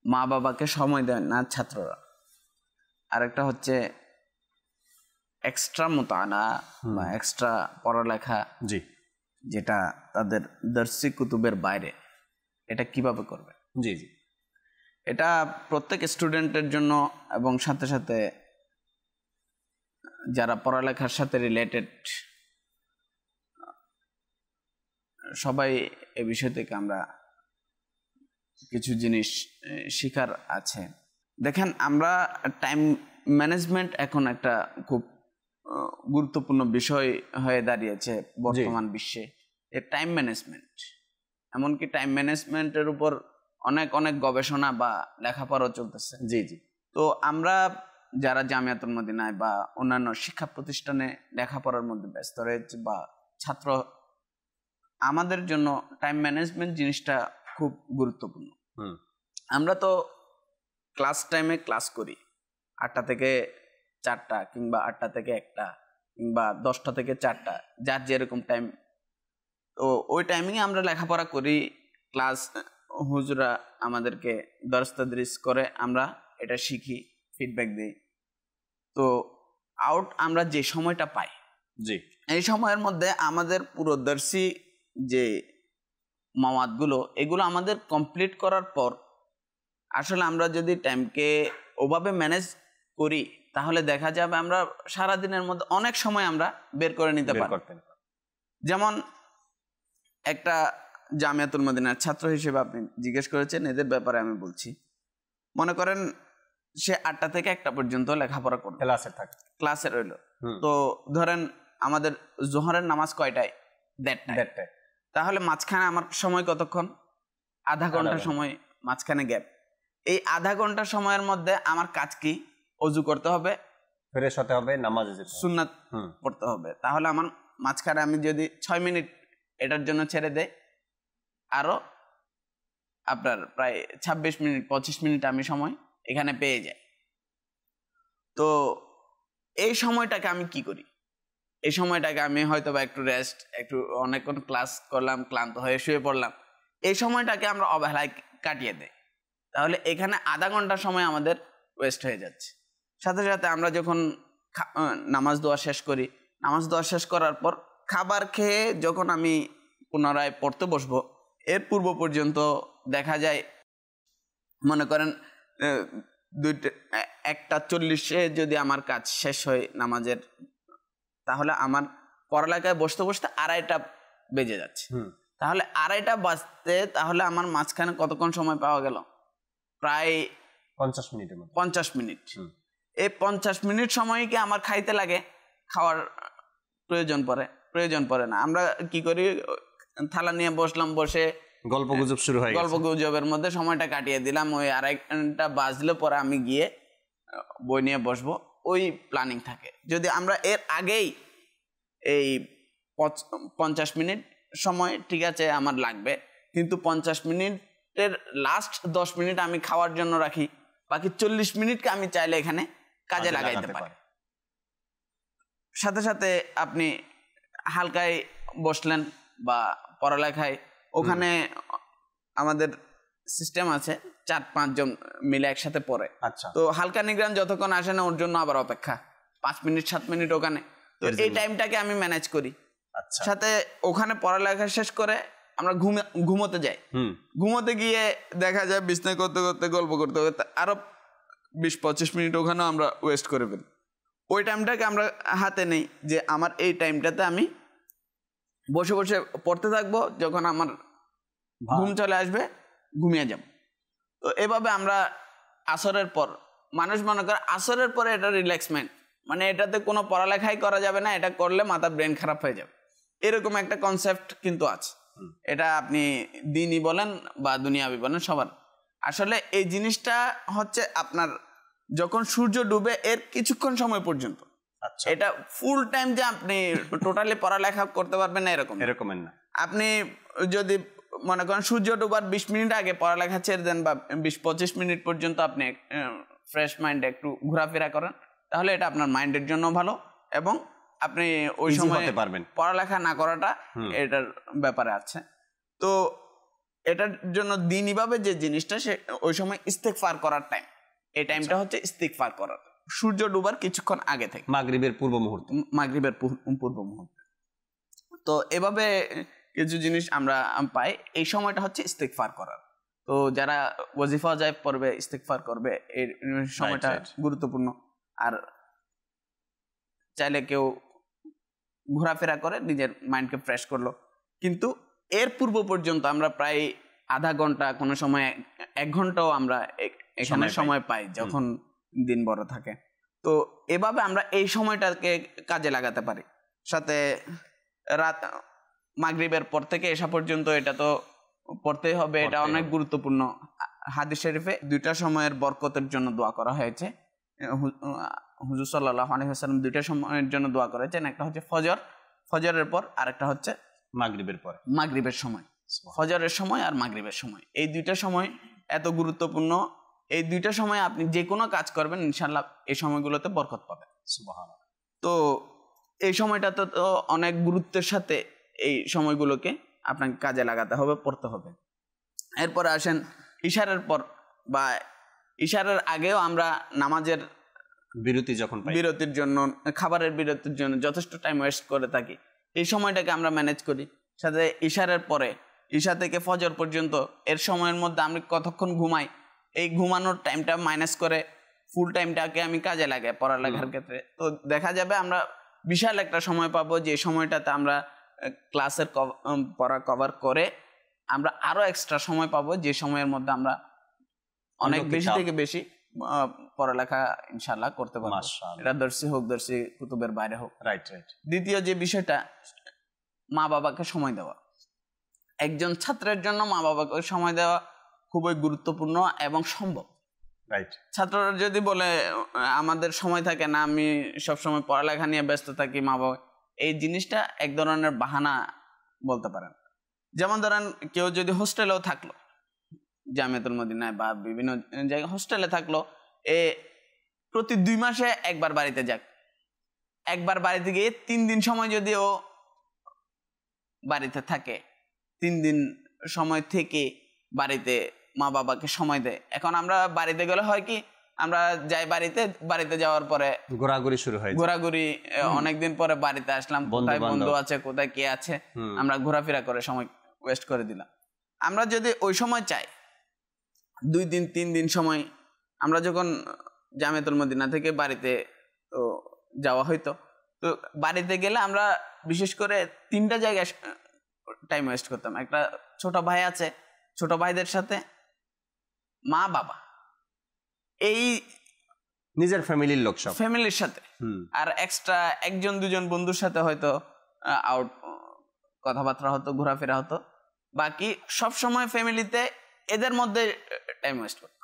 মা বাবাকে সময় দেয় না ছাত্ররা, আর একটা হচ্ছে এক্সট্রা মোতানা বা এক্সট্রা পড়ালেখা, জি, যেটা তাদের দর্শী কুতুবের বাইরে, এটা কিভাবে করবে। জি জি, এটা প্রত্যেক স্টুডেন্টের জন্য এবং সাথে সাথে যারা পড়ালেখার সাথে রিলেটেড সবাই এই বিষয় থেকে আমরা কিছু জিনিস শিখার আছে। দেখেন, আমরা টাইম ম্যানেজমেন্ট এখন একটা খুব গুরুত্বপূর্ণ বিষয় হয়ে দাঁড়িয়েছে বর্তমান বিশ্বে। এর টাইম ম্যানেজমেন্ট, এমনকি টাইম ম্যানেজমেন্টের উপর অনেক অনেক গবেষণা বা লেখাপড়া চলতেছে। জি জি। তো আমরা যারা জামিয়াতুল মদিনায় বা অন্যান্য শিক্ষা প্রতিষ্ঠানে লেখাপড়ার মধ্যে ব্যস্ত রয়েছে বা ছাত্র, আমাদের জন্য টাইম ম্যানেজমেন্ট জিনিসটা খুব গুরুত্বপূর্ণ। আমরা তো ক্লাস টাইমে ক্লাস করি 8টা থেকে 4টা কিংবা 8টা থেকে 1টা কিংবা 10টা থেকে 4টা, যার যেরকম টাইম। তো ওই টাইমিংয়ে আমরা লেখাপড়া করি, ক্লাস হুজুরা আমাদেরকে দরস তাদরিস করে, আমরা এটা শিখি, ফিডব্যাক দিই। তো আউট আমরা যে সময়টা পাই, জি, এই সময়ের মধ্যে আমাদের পুরো দর্শী যে মাওয়াতগুলো, এগুলো আমাদের কমপ্লিট করার পর আসলে আমরা যদি টাইমকে ওভাবে ম্যানেজ করি তাহলে দেখা যাবে আমরা সারাদিনের মধ্যে অনেক সময় আমরা বের করে নিতে পারি। যেমন একটা জামিয়াতুল মদিনার ছাত্র হিসেবে আপনি জিজ্ঞেস করেছেন, এদের ব্যাপারে আমি বলছি। মনে করেন সে 8টা থেকে 1টা পর্যন্ত লেখাপড়া করবে, ক্লাসে রইল। তো ধরেন আমাদের জোহরের নামাজ কয়টায়? 1:30টায়। তাহলে মাঝখানে আমার সময় কতক্ষণ? আধা ঘন্টা সময় মাঝখানে গ্যাপ। এই আধা ঘন্টা সময়ের মধ্যে আমার কাজ কি? অজু করতে হবে, ফ্রেশ হতে হবে, নামাজে যেতে হবে, সুন্নাত পড়তে হবে। তাহলে আমার মাঝখানে আমি যদি 6 মিনিট এটার জন্য ছেড়ে দেই, আরো আপনার প্রায় 26 মিনিট 25 মিনিট আমি সময় এখানে পেয়ে যাই। তো এই সময়টাকে আমি কি করি? এই সময়টাকে আমি হয়তো বা একটু রেস্ট, একটু অনেকক্ষণ ক্লাস করলাম, ক্লান্ত হয়ে শুয়ে পড়লাম, এই সময়টাকে আমরা অবহেলায় কাটিয়ে দেই। তাহলে এখানে আধা ঘন্টা সময় আমাদের ওয়েস্ট হয়ে যাচ্ছে। সাথে সাথে আমরা যখন নামাজ দোয়া শেষ করি, নামাজ দোয়া শেষ করার পর খাবার খেয়ে যখন আমি পুনরায় পড়তে বসবো, এর পূর্ব পর্যন্ত দেখা যায় মনে করেন 1:40 যদি আমার কাজ শেষ হয় নামাজের, তাহলে আমার পড়ালেখায় বসতে বসতে 2:30 বেজে যাচ্ছে। তাহলে 2:30 বাজতে তাহলে আমার মাঝখানে কতক্ষণ সময় পাওয়া গেল? প্রায় 50 মিনিটের মতো। 50 মিনিট। এই 50 মিনিট সময় কি আমার খাইতে লাগে? খাওয়ার প্রয়োজন পড়ে না। আমরা কি করি? থালা নিয়ে বসলাম, বসে গল্প গুজব শুরু হয়, গল্প গুজবের মধ্যে সময়টা কাটিয়ে দিলাম। ওই 2:30 বাজলে পরে আমি গিয়ে বই নিয়ে বসবো, ওই প্ল্যানিং থাকে। যদি আমরা এর আগেই এই 50 মিনিট সময় ঠিক আছে আমার লাগবে, কিন্তু 50 মিনিটের লাস্ট 10 মিনিট আমি খাওয়ার জন্য রাখি, বাকি 40 মিনিটকে আমি চাইলে এখানে কাজে লাগাইতে পারি। সাথে সাথে আপনি হালকায় বসলেন বা পড়ালেখায়, ওখানে আমাদের সিস্টেম আছে 4-5 জন মিলে একসাথে পড়ে। আচ্ছা। তো হালকা নিগ্রান যতক্ষণ আসে না ওর জন্য আবার অপেক্ষা 5 মিনিট 7 মিনিট ওখানে। তো এই টাইমটাকে আমি ম্যানেজ করি। আচ্ছা। সাথে ওখানে পড়ালেখা শেষ করে আমরা ঘুমোতে যাই। ঘুমোতে গিয়ে দেখা যায় বিছনায় করতে করতে গল্প করতে করতে আরো 20-25 মিনিট ওখানে আমরা ওয়েস্ট করে ফেলি। ওই টাইমটাকে আমরা হাতে নেই যে আমার এই টাইমটাতে আমি বসে বসে পড়তে থাকবো, যখন আমার ঘুম চলে আসবে ঘুমিয়ে যাব। তো এভাবে আমরা আসরের পর, মানুষ মনে করে আসরের পরে এটা রিল্যাক্সমেন্ট, মানে এটাতে কোনো পড়ালেখাই করা যাবে না, এটা করলে মাথার ব্রেন খারাপ হয়ে যাবে, এরকম একটা কনসেপ্ট কিন্তু আছে। এটা আপনি দিনই বলেন বা দুনিয়াবি বলেন সবার। আসলে এই জিনিসটা হচ্ছে আপনার যখন সূর্য ডুবে এর কিছুক্ষণ সময় পর্যন্ত। আচ্ছা। এটা ফুল টাইম যে আপনি টোটালি পড়ালেখা করতে পারবেন না এরকমের না। আপনি যদি মনে করেন সূর্য ডুবার 20 মিনিট আগে পড়ালেখা ছেড়ে দেন বা 20-25 মিনিট পর্যন্ত আপনি ফ্রেশ মাইন্ডে একটু ঘোরাফেরা করেন, তাহলে এটা আপনার মাইন্ডের জন্য ভালো এবং আপনি ওই সময় পড়ালেখা না করাটা এটার ব্যাপারে আছে। তো এটার জন্য দিনইভাবে যে জিনিসটা সে ওই সময় ইস্তেগফার করার টাইম, এই টাইমটা হচ্ছে ইস্তেগফার করার সূর্য ডুবার কিছুক্ষণ আগে থেকে, মাগরিবের পূর্ব মুহূর্তে। তো এভাবে কিছু জিনিস আমরা পাই। এই সময়টা হচ্ছে ইস্তেগফার করার। তো যারা ওয়াজিফা যায় পড়বে, ইস্তেগফার করবে, এই সময়টা গুরুত্বপূর্ণ। আর চাইলে কেউ ঘোরাফেরা করে নিজের মাইন্ডকে ফ্রেশ করলো, কিন্তু এর পূর্ব পর্যন্ত আমরা প্রায় আধা ঘন্টা, কোনো সময় 1 ঘন্টাও আমরা এখানে সময় পাই যখন দিন বড় থাকে। তো এভাবে আমরা এই সময়টাকে কাজে লাগাতে পারি। সাথে রাত মাগরিবের পর থেকে এসা পর্যন্ত এটা তো পড়তেই হবে, এটা অনেক গুরুত্বপূর্ণ। হাদিস শরীফে 2টা সময়ের বরকতের জন্য দোয়া করা হয়েছে। হুজুর সাল্লাল্লাহু আলাইহি ওয়াসাল্লাম 2টা সময়ের জন্য দোয়া করেছেন, একটা হচ্ছে ফজরের পর, আর একটা হচ্ছে মাগরিবের সময়। ফজরের সময় আর মাগরিবের সময়, এই 2টা সময় এত গুরুত্বপূর্ণ। এই 2টা সময় আপনি যে কোনো কাজ করবেন ইনশাআল্লাহ এই সময়গুলোতে বরকত পাবেন। সুবহানাল্লাহ। তো এই সময়টাতে তো অনেক গুরুত্বের সাথে এই সময়গুলোকে আপনাকে কাজে লাগাতে হবে, পড়তে হবে। এরপরে আসেন ইশারের পর বা ইশারের আগেও আমরা নামাজের বিরতির জন্য, খাবারের বিরতির জন্য যথেষ্ট টাইম ওয়েস্ট করে থাকি। এই সময়টাকে আমরা ম্যানেজ করি। সাথে ইশারের পরে ইশা থেকে ফজর পর্যন্ত এর সময়ের মধ্যে আমি কতক্ষণ ঘুমাই, এই ঘুমানোর টাইমটা মাইনাস করে ফুল টাইমটাকে আমি কাজে লাগাই পড়ালেখার ক্ষেত্রে। তো দেখা যাবে আমরা বিশাল একটা সময় পাবো, যে সময়টাতে আমরা ক্লাসের পড়া কভার করে আমরা আরো এক্সট্রা সময় পাবো, যে সময়ের মধ্যে আমরা অনেক অন্য বেশি কিতাব। থেকে বেশি পড়ালেখা ইনশাআল্লাহ করতে পারবো। মাশাআল্লাহ। এটা দর্শী হোক, দর্শী কুতুবের বাইরে হোক। Right right. দ্বিতীয় যে বিষয়টা, মা বাবাকে সময় দেওয়া। একজন ছাত্রের জন্য মা বাবাকে সময় দেওয়া খুবই গুরুত্বপূর্ণ এবং সম্ভব। রাইট। ছাত্ররা যদি বলে আমাদের সময় থাকে না, আমি সবসময় পড়ালেখা নিয়ে ব্যস্ত থাকি, মা বাবা, এই জিনিসটা এক ধরনের বাহানা বলতে পারেন। যেমন ধরেন কেউ যদি হোস্টেলেও থাকলো, জামিয়াতুল মদিনায় বা বিভিন্ন জায়গায় হোস্টেলে থাকলো, প্রতি 2 মাসে একবার বাড়িতে যাক, একবার বাড়িতে গিয়ে 3 দিন সময় যদি ও বাড়িতে থাকে, 3 দিন সময় থেকে বাড়িতে মা বাবাকে সময় দেয়। এখন আমরা বাড়িতে গেলে হয় কি, আমরা যাই বাড়িতে যাওয়ার পরে ঘোরাঘুরি শুরু হয়, ঘোরাঘুরি, অনেকদিন পরে বাড়িতে আসলাম, কোথায় বন্ধু আছে, কোথায় কে আছে, আমরা ঘোরাফেরা করে সময় ওয়েস্ট করে দিলাম। আমরা যদি ওই সময় চাই 2 দিন 3 দিন সময়, আমরা যখন জামিয়াতুল মদিনা থেকে বাড়িতে তো যাওয়া হইতো, তো বাড়িতে গেলে আমরা বিশেষ করে 3টা জায়গায় টাইম ওয়েস্ট করতাম। একটা ছোট ভাই আছে, ছোট ভাইদের সাথে, মা বাবা, এই নিজের ফ্যামিলির লোক সব, ফ্যামিলির সাথে, আর এক্সট্রা 1-2 বন্ধুর সাথে হয়তো আউট কথাবার্তা হতো, ঘোরাফেরা হতো। বাকি সব সময় ফ্যামিলিতে, এদের মধ্যে টাইম ওয়েস্ট করতো।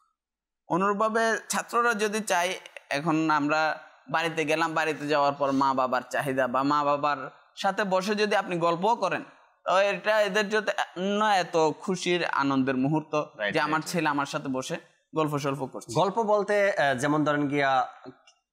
অনুরূপভাবে ছাত্ররা যদি চাই, এখন আমরা বাড়িতে গেলাম, বাড়িতে যাওয়ার পর মা বাবার চাহিদা বা মা বাবার সাথে বসে যদি আপনি গল্পও করেন, তো এটা এদের জন্য এত খুশির আনন্দের মুহূর্ত যে আমার ছেলে আমার সাথে বসে গল্প সল্প করছে। গল্প বলতে যেমন ধরেন গিয়া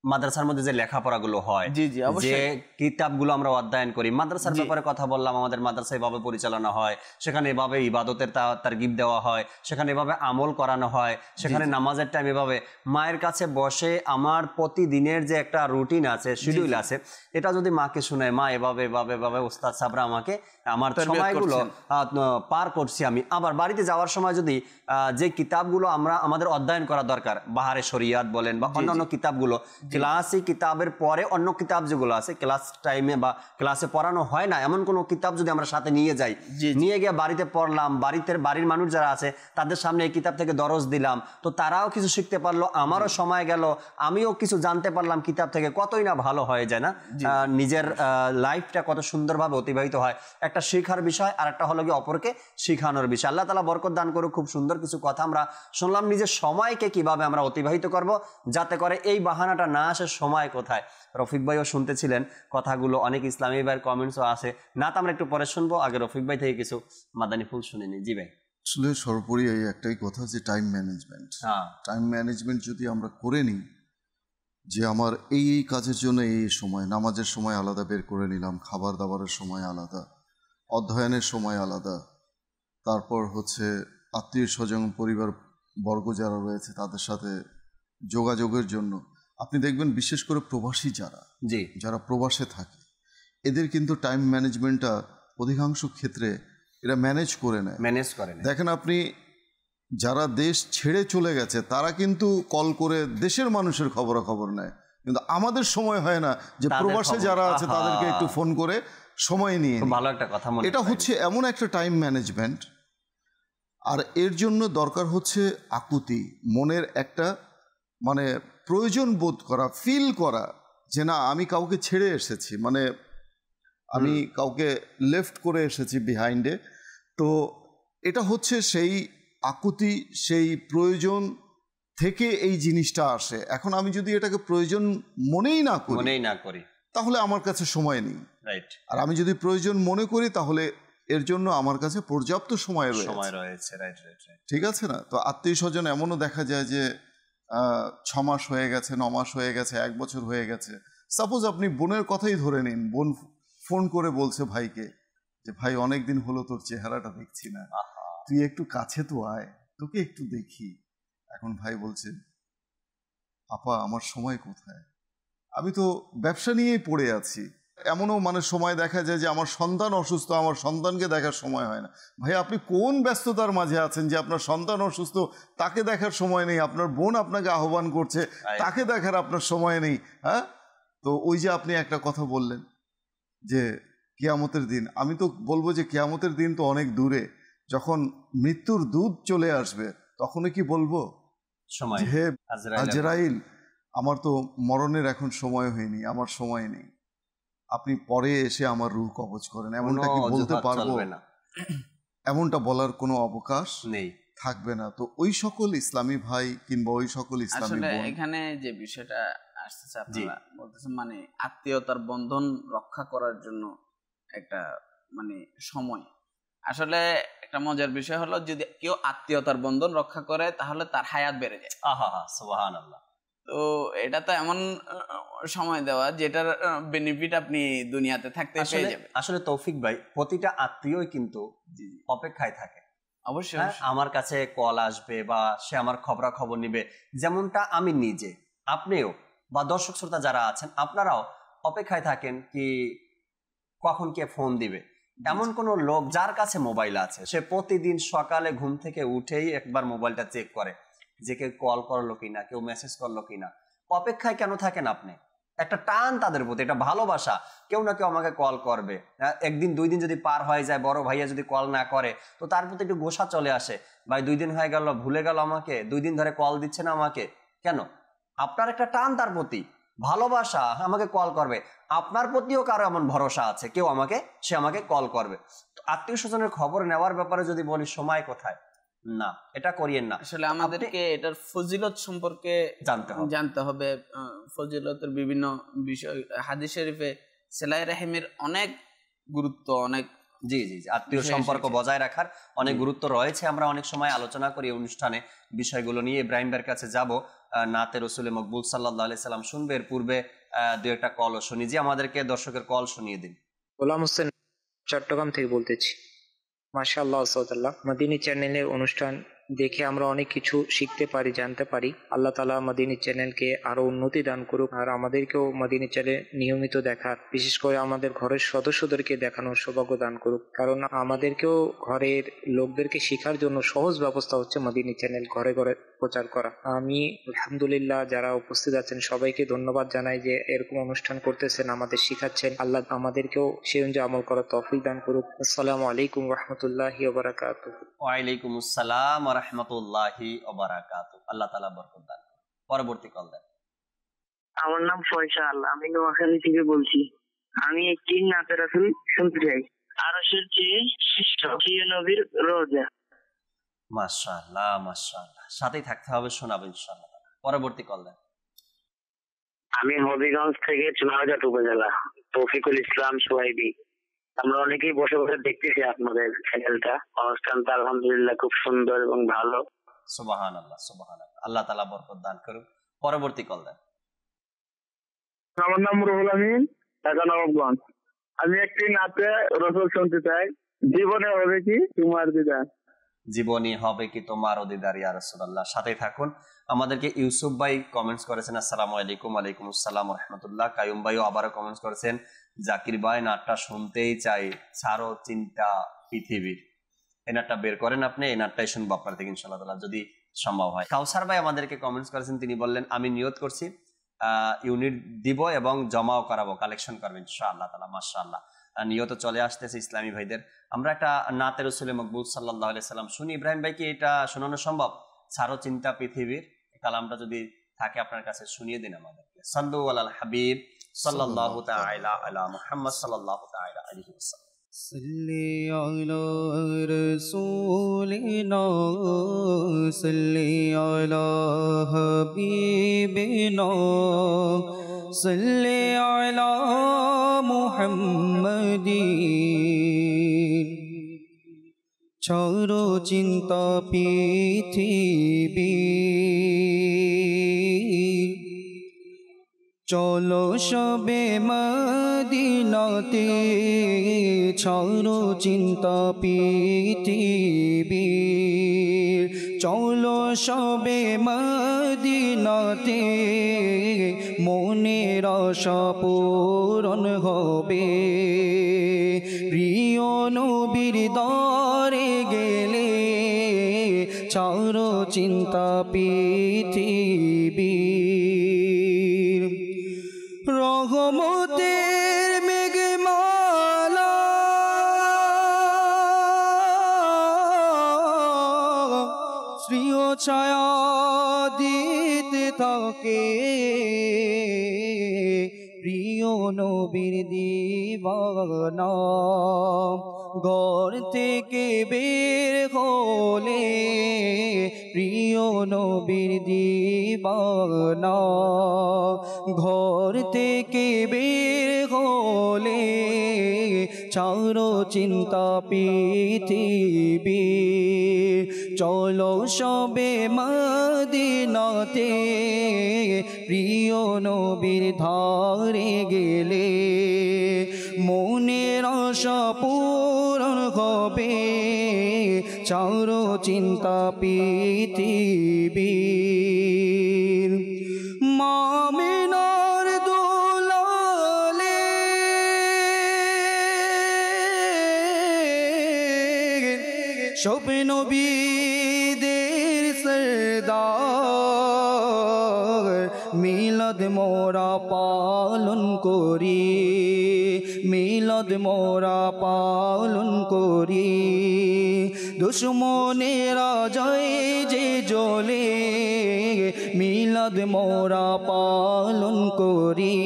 মাদ্রাসার মধ্যে যে লেখাপড়াগুলো হয়, জি জি, যে কিতাবগুলো আমরা অধ্যয়ন করি, মাদ্রাসার ব্যাপারে কথা বললাম, আমাদের মাদ্রাসা এভাবে পরিচালনা হয়, সেখানে এভাবে ইবাদতের তারগিব দেওয়া হয়, সেখানে এভাবে আমল করানো হয়, সেখানে নামাজের টাইম এভাবে। মায়ের কাছে বসে আমার প্রতিদিনের যে একটা রুটিন আছে, শিডিউল আছে, এটা যদি মাকে শোনায়, মা এভাবে এভাবে এভাবে ওস্তাদ সাবরা আমাকে আমার সময়গুলো পার করছি আমি। আবার বাড়িতে যাওয়ার সময় যদি যে কিতাবগুলো আমাদের অধ্যয়ন করা দরকার, বাহারে শরিয়াত বলেন বা অন্যান্য কিতাবগুলো, ক্লাসি কিতাবের পরে অন্য কিতাব যেগুলো আছে ক্লাস টাইমে বা ক্লাসে পড়ানো হয় না, এমন কোনো কিতাব যদি আমরা সাথে নিয়ে যাই, নিয়ে গিয়ে বাড়িতে পড়লাম, বাড়ির মানুষ যারা আছে তাদের সামনে এই কিতাব থেকে দরজ দিলাম, তো তারাও কিছু শিখতে পারলো, আমারও সময় গেল, আমিও কিছু জানতে পারলাম কিতাব থেকে, কতই না ভালো হয়ে যায় না? নিজের লাইফটা কত সুন্দরভাবে অতিবাহিত হয়। একটা শেখার বিষয়, আর একটা হলো কি অপরকে শিখানোর বিষয়। আল্লাহ তাআলা বরকত দান করুক। খুব সুন্দর কিছু কথা আমরা শুনলাম, নিজের সময়কে কিভাবে আমরা অতিবাহিত করব, যাতে করে এই বাহানাটা না আসে সময় কোথায়। রফিক ভাইও শুনতেছিলেন কথাগুলো, অনেক ইসলামী ভাইয়ের কমেন্টসও আছে, না তো আমরা একটু পরে শুনবো। আগে রফিক ভাই থেকে কিছু মাদানী ফুল শুনে নিই। জি ভাই। আসলে সর্বোপরি এই একটাই কথা যে টাইম ম্যানেজমেন্ট। টাইম ম্যানেজমেন্ট যদি আমরা করে নিই, যে আমার এই কাজের জন্য এই সময়, নামাজের সময় আলাদা বের করে নিলাম, খাবার দাবারের সময় আলাদা, অধ্যয়নের সময় আলাদা, তারপর হচ্ছে আত্মীয় স্বজন পরিবার বর্গ যারা রয়েছে তাদের সাথে যোগাযোগের জন্য। আপনি দেখবেন বিশেষ করে প্রবাসী যারা প্রবাসে থাকে, এদের কিন্তু টাইম ম্যানেজমেন্টটা অধিকাংশ ক্ষেত্রে এরা ম্যানেজ করে নেয়। দেখেন আপনি, যারা দেশ ছেড়ে চলে গেছে তারা কিন্তু কল করে দেশের মানুষের খবরাখবর নেয়, কিন্তু আমাদের সময় হয় না যে প্রবাসে যারা আছে তাদেরকে একটু ফোন করে সময় নিয়ে। ভালো একটা কথা। এটা হচ্ছে এমন একটা টাইম ম্যানেজমেন্ট, আর এর জন্য দরকার হচ্ছে আকুতি, মনের একটা মানে প্রয়োজন বোধ করা, ফিল করা যে না আমি কাউকে ছেড়ে এসেছি, মানে আমি কাউকে লেফট করে এসেছি বিহাইন্ডে। তো এটা হচ্ছে সেই আকুতি, সেই প্রয়োজন থেকে এই জিনিসটা আসে। এখন আমি যদি এটাকে প্রয়োজন মনেই না করি তাহলে আমার কাছে সময় নেই। আর আমি যদি প্রয়োজন মনে করি তাহলে এর জন্য আমার কাছে পর্যাপ্ত সময় রয়েছে। ঠিক আছে না? তো আত্মীয় স্বজন এমনও দেখা যায় যে 6 মাস হয়ে গেছে, 9 মাস হয়ে গেছে, 1 বছর হয়ে গেছে। সাপোজ আপনি বোনের কথাই ধরে নিন, বোন ফোন করে বলছে ভাইকে যে ভাই অনেকদিন হলো তোর চেহারাটা দেখছি না, তুই একটু কাছে তো আয়, তোকে একটু দেখি। এখন ভাই বলছে আপা আমার সময় কোথায়, আমি তো ব্যবসা নিয়েই পড়ে আছি। এমনও মানে সময় দেখা যায় যে আমার সন্তান অসুস্থ, আমার সন্তানকে দেখার সময় হয় না। ভাই আপনি কোন ব্যস্ততার মাঝে আছেন যে আপনার সন্তান অসুস্থ, তাকে দেখার সময় নেই, আপনার বোন আপনাকে আহ্বান করছে, তাকে দেখার আপনার সময় নেই। হ্যাঁ, তো ওই যে আপনি একটা কথা বললেন যে কিয়ামতের দিন, আমি তো বলবো যে কিয়ামতের দিন তো অনেক দূরে, যখন মৃত্যুর দূত চলে আসবে তখনই কি বলবো সময় হে আজরাইল আজরাইল, আমার তো মরণের এখন সময় হয়নি, আমার সময় নেই, আপনি পরে এসে আমার রূহ কবজ করেন, এমনটা কি কোনো বলতে অজুহাত পারবো? চলবে না, এমনটা বলার কোনো অবকাশ নেই, থাকবে না। তো ওই সকল ইসলামী ভাই কিংবা ওই সকল ইসলামী আসলে বোন, এখানে যে বিষয়টা আসতেছে, আপনারা বলতেছেন মানে আত্মীয়তার বন্ধন রক্ষা করার জন্য একটা মানে সময়। আসলে একটা মজার বিষয় হলো, যদি কেউ আত্মীয়তার বন্ধন রক্ষা করে তাহলে তার হায়াত বেড়ে যায়। আহা সুবহানাল্লাহ। তো এটা তো এমন সময় দেওয়া যেটার বেনিফিট আপনি দুনিয়াতে থাকতে পেয়ে যাবেন। আসলে তৌফিক ভাই, প্রতিটা আত্মীয়ই কিন্তু অপেক্ষায় থাকে অবশ্যই আমার কাছে কল আসবে বা সে আমার খবরাখবর নিবে। যেমনটা আমি নিজে, আপনিও বা দর্শক শ্রোতা যারা আছেন আপনারাও অপেক্ষায় থাকেন কি কখন কে ফোন দিবে। এমন কোন লোক যার কাছে মোবাইল আছে, সে প্রতিদিন সকালে ঘুম থেকে উঠেই একবার মোবাইলটা চেক করে যে কেউ কল করলো কিনা, কেউ মেসেজ করলো কিনা। অপেক্ষায় কেন থাকেন আপনি? একটা টান তাদের প্রতি, একটা ভালোবাসা, কেউ না কেউ আমাকে কল করবে। একদিন দুই দিন যদি পার হয়ে যায়, বড় ভাইয়া যদি কল না করে তো তার প্রতি একটু গোসা চলে আসে, ভাই 2 দিন হয়ে গেল, ভুলে গেল আমাকে, 2 দিন ধরে কল দিচ্ছে না আমাকে কেন। আপনার একটা টান তার প্রতি, ভালোবাসা, আমাকে কল করবে। আপনার প্রতিও কারো এমন ভরসা আছে, কেউ সে আমাকে কল করবে। আত্মীয় স্বজনের খবর নেওয়ার ব্যাপারে যদি বলি, সময় কোথায়, না এটা করিয়েন না। আসলে আমাদেরকে এটার ফজিলত সম্পর্কে জানতে হবে। ফজিলতের বিভিন্ন বিষয় হাদিস শরীফে সেলাই রাহিমের অনেক গুরুত্ব, অনেক জি জি আত্মীয় সম্পর্ক বজায় রাখার অনেক গুরুত্ব রয়েছে। আমরা অনেক সময় আলোচনা করি অনুষ্ঠানে বিষয়গুলো নিয়ে। ইব্রাহিম ভাইয়ের কাছে যাব, নাতে রসুলে মকবুল সাল্লাল্লাহু আলাইহি সাল্লাম শুনবে, এর পূর্বে 2-একটা কলও শুনি। যে আমাদেরকে দর্শকের কল শুনিয়ে দিন। গোলাম হোসেন, চট্টগ্রাম থেকে বলতেছি। মাশাআল্লাহ, আল্লাহ মাদিনী চ্যানেলের অনুষ্ঠান দেখে আমরা অনেক কিছু শিখতে পারি, জানতে পারি। আল্লাহ তাআলা মাদিনী চ্যানেলকে আরো উন্নতি দান করুক, আর আমাদেরকেও মাদিনী চ্যানেল নিয়মিত দেখার, বিশেষ করে আমাদের ঘরের সদস্যদেরকে দেখানোর সৌভাগ্য দান করুক। কারণ আমাদেরকেও ঘরের লোকদেরকে শেখার জন্য সহজ ব্যবস্থা হচ্ছে মাদিনী চ্যানেল ঘরে ঘরে প্রচার করা। আমি আলহামদুলিল্লাহ যারা উপস্থিত আছেন সবাইকে ধন্যবাদ জানাই যে এরকম অনুষ্ঠান করতেছেন, আমাদের শিখাচ্ছেন। আল্লাহ আমাদেরকেও সেই অনুযায়ী আমল করার তৌফিক দান করুক। আসসালামু আলাইকুম ওয়া রাহমাতুল্লাহি ওয়া বারাকাতুহু। ওয়া আলাইকুম আসসালাম ওয়া রাহমাতুল্লাহি ওয়া বারাকাতুহু। আল্লাহ তাআলা বরকত দান করুন। পরবর্তী কল দেন। আমার নাম ফয়সাল, আমি নোয়াখালী থেকে বলছি। আমি একটি নাতে রাসূল শুনতে চাই, আরশের চেয়ে শ্রেষ্ঠ প্রিয় নবীর রওজা। মাশাআল্লাহ মাশাআল্লাহ, সাথেই থাকতে হবে, শোনাবো ইনশাআল্লাহ। পরবর্তী কল দেন। আমি হবিগঞ্জ থেকে চুনারঘাট উপজেলা, তৌফিকুল ইসলাম সোহাইবি। আমরা অনেকেই বসে বসে দেখতেছি আপনাদের চ্যানেলটা, অনুষ্ঠানটা আলহামদুলিল্লাহ খুব সুন্দর এবং ভালো। সুবহানাল্লাহ সুবহানাল্লাহ, আল্লাহ তাআলা বরকত দান করুন। পরবর্তী কল দেন। আমার নাম রুহুল আমিন, ঢাকা নবাবগঞ্জ। আমি একটি নাতে রাসূল শুনতে চাই, জীবনে হবে কি তোমার দিদার। জীবনী হবে কি তোমার দিদার ইয়া রাসূলুল্লাহ। সাথেই থাকুন। আমাদেরকে ইউসুফ ভাই কমেন্টস করেছেন, আসসালামু আলাইকুম। ওয়ালাইকুম আসসালাম ওয়া রাহমাতুল্লাহ। কায়ুম ভাইও আবারও কমেন্টস করেছেন, জাকির ভাই নাটটা শুনতেই চাই, ছাড়ো চিন্তা পৃথিবীর। এই নাটটা বের করেন আপনি, এই নাটটাই শুনবো আপনার থেকে ইনশাআল্লাহ তাআলা যদি সম্ভব হয়। কাউসার ভাই আমাদেরকে কমেন্টস করেছেন, তিনি বললেন আমি নিয়ত করছি ইউনিট দিব এবং জমাও করাবো, কালেকশন করবেন ইনশাআল্লাহ তাআলা। মাশাআল্লাহ, নিয়ত চলে আসতেছে ইসলামী ভাইদের। আমরা একটা নাতে রসুলে মকবুল সাল্লাল্লাহু আলাইহি সাল্লাম শুনি। ইব্রাহিম ভাই কি এটা শোনানো সম্ভব? ছাড়ো চিন্তা পৃথিবীর কালামটা যদি থাকে আপনার কাছে শুনিয়ে দিন আমাদেরকে। সাল্লু আলাল হাবিব সাল্লাল্লাহু তাআলা আলা মুহাম্মদ সাল্লাল্লাহু তাআলা আলাইহি ওয়াসাল্লাম। صلی علی رسولنا صلی علی حبیبنا صلی علی محمد ছাড়ো চিন্তা পৃথিবী চলো সবে মদিনাতে ছাড়ো চিন্তা পৃথিবী চলো সবে মদিনাতে মনের আশা পূরণ হবে প্রিয় নবীর দরে গেলে ছাড়ো চিন্তা পৃথিবী রহমতের মেঘমালা শ্রীয় ছায়া দিতে থাকে প্রিয় নবীর দিবানা। ঘর থেকে বের হলে প্রিয় নবীর দিবানা। ঘর থেকে বের হলে ছাড়ো চিন্তা পৃথিবী, চলো সবে মদিনাতে প্রিয় নবীর ধারে গেলে মনের আশা পূরণ হবে, ছাড়ো চিন্তা পৃথিবীর। মামিনার দুলালে স্বপ্ন নবীদের সরদার, মিলাদ মোরা পালন করি, মিলাদ মোরা পালন করি। দুশ্মনেরা জয় যে জ্বলে মিলাদ মোরা পালন করি।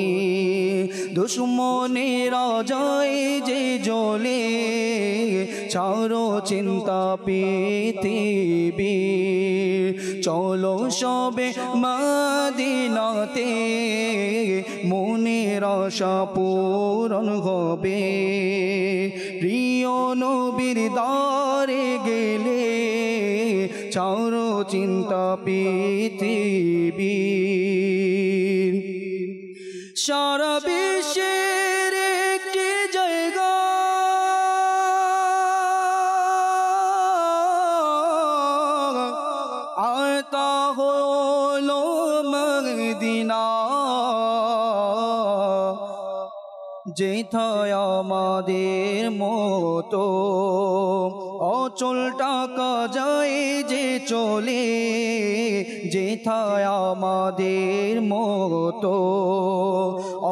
দুশ্মনেরা জয় যে জ্বলে ছাড়ো চিন্তা পৃথিবী, চলো সবে মদিনাতে মনের আশা পূরণ হবে। প্রিয় নবীর দ্বারে গেলে ছাড়ো চিন্তা পৃথিবীর। সারা বিশ্বের একটি জায়গা আর তা হলো মদিনা, যেথায় আমাদের মতো অচল টাকা যায় যে চলে, যেথায় আমাদের মতো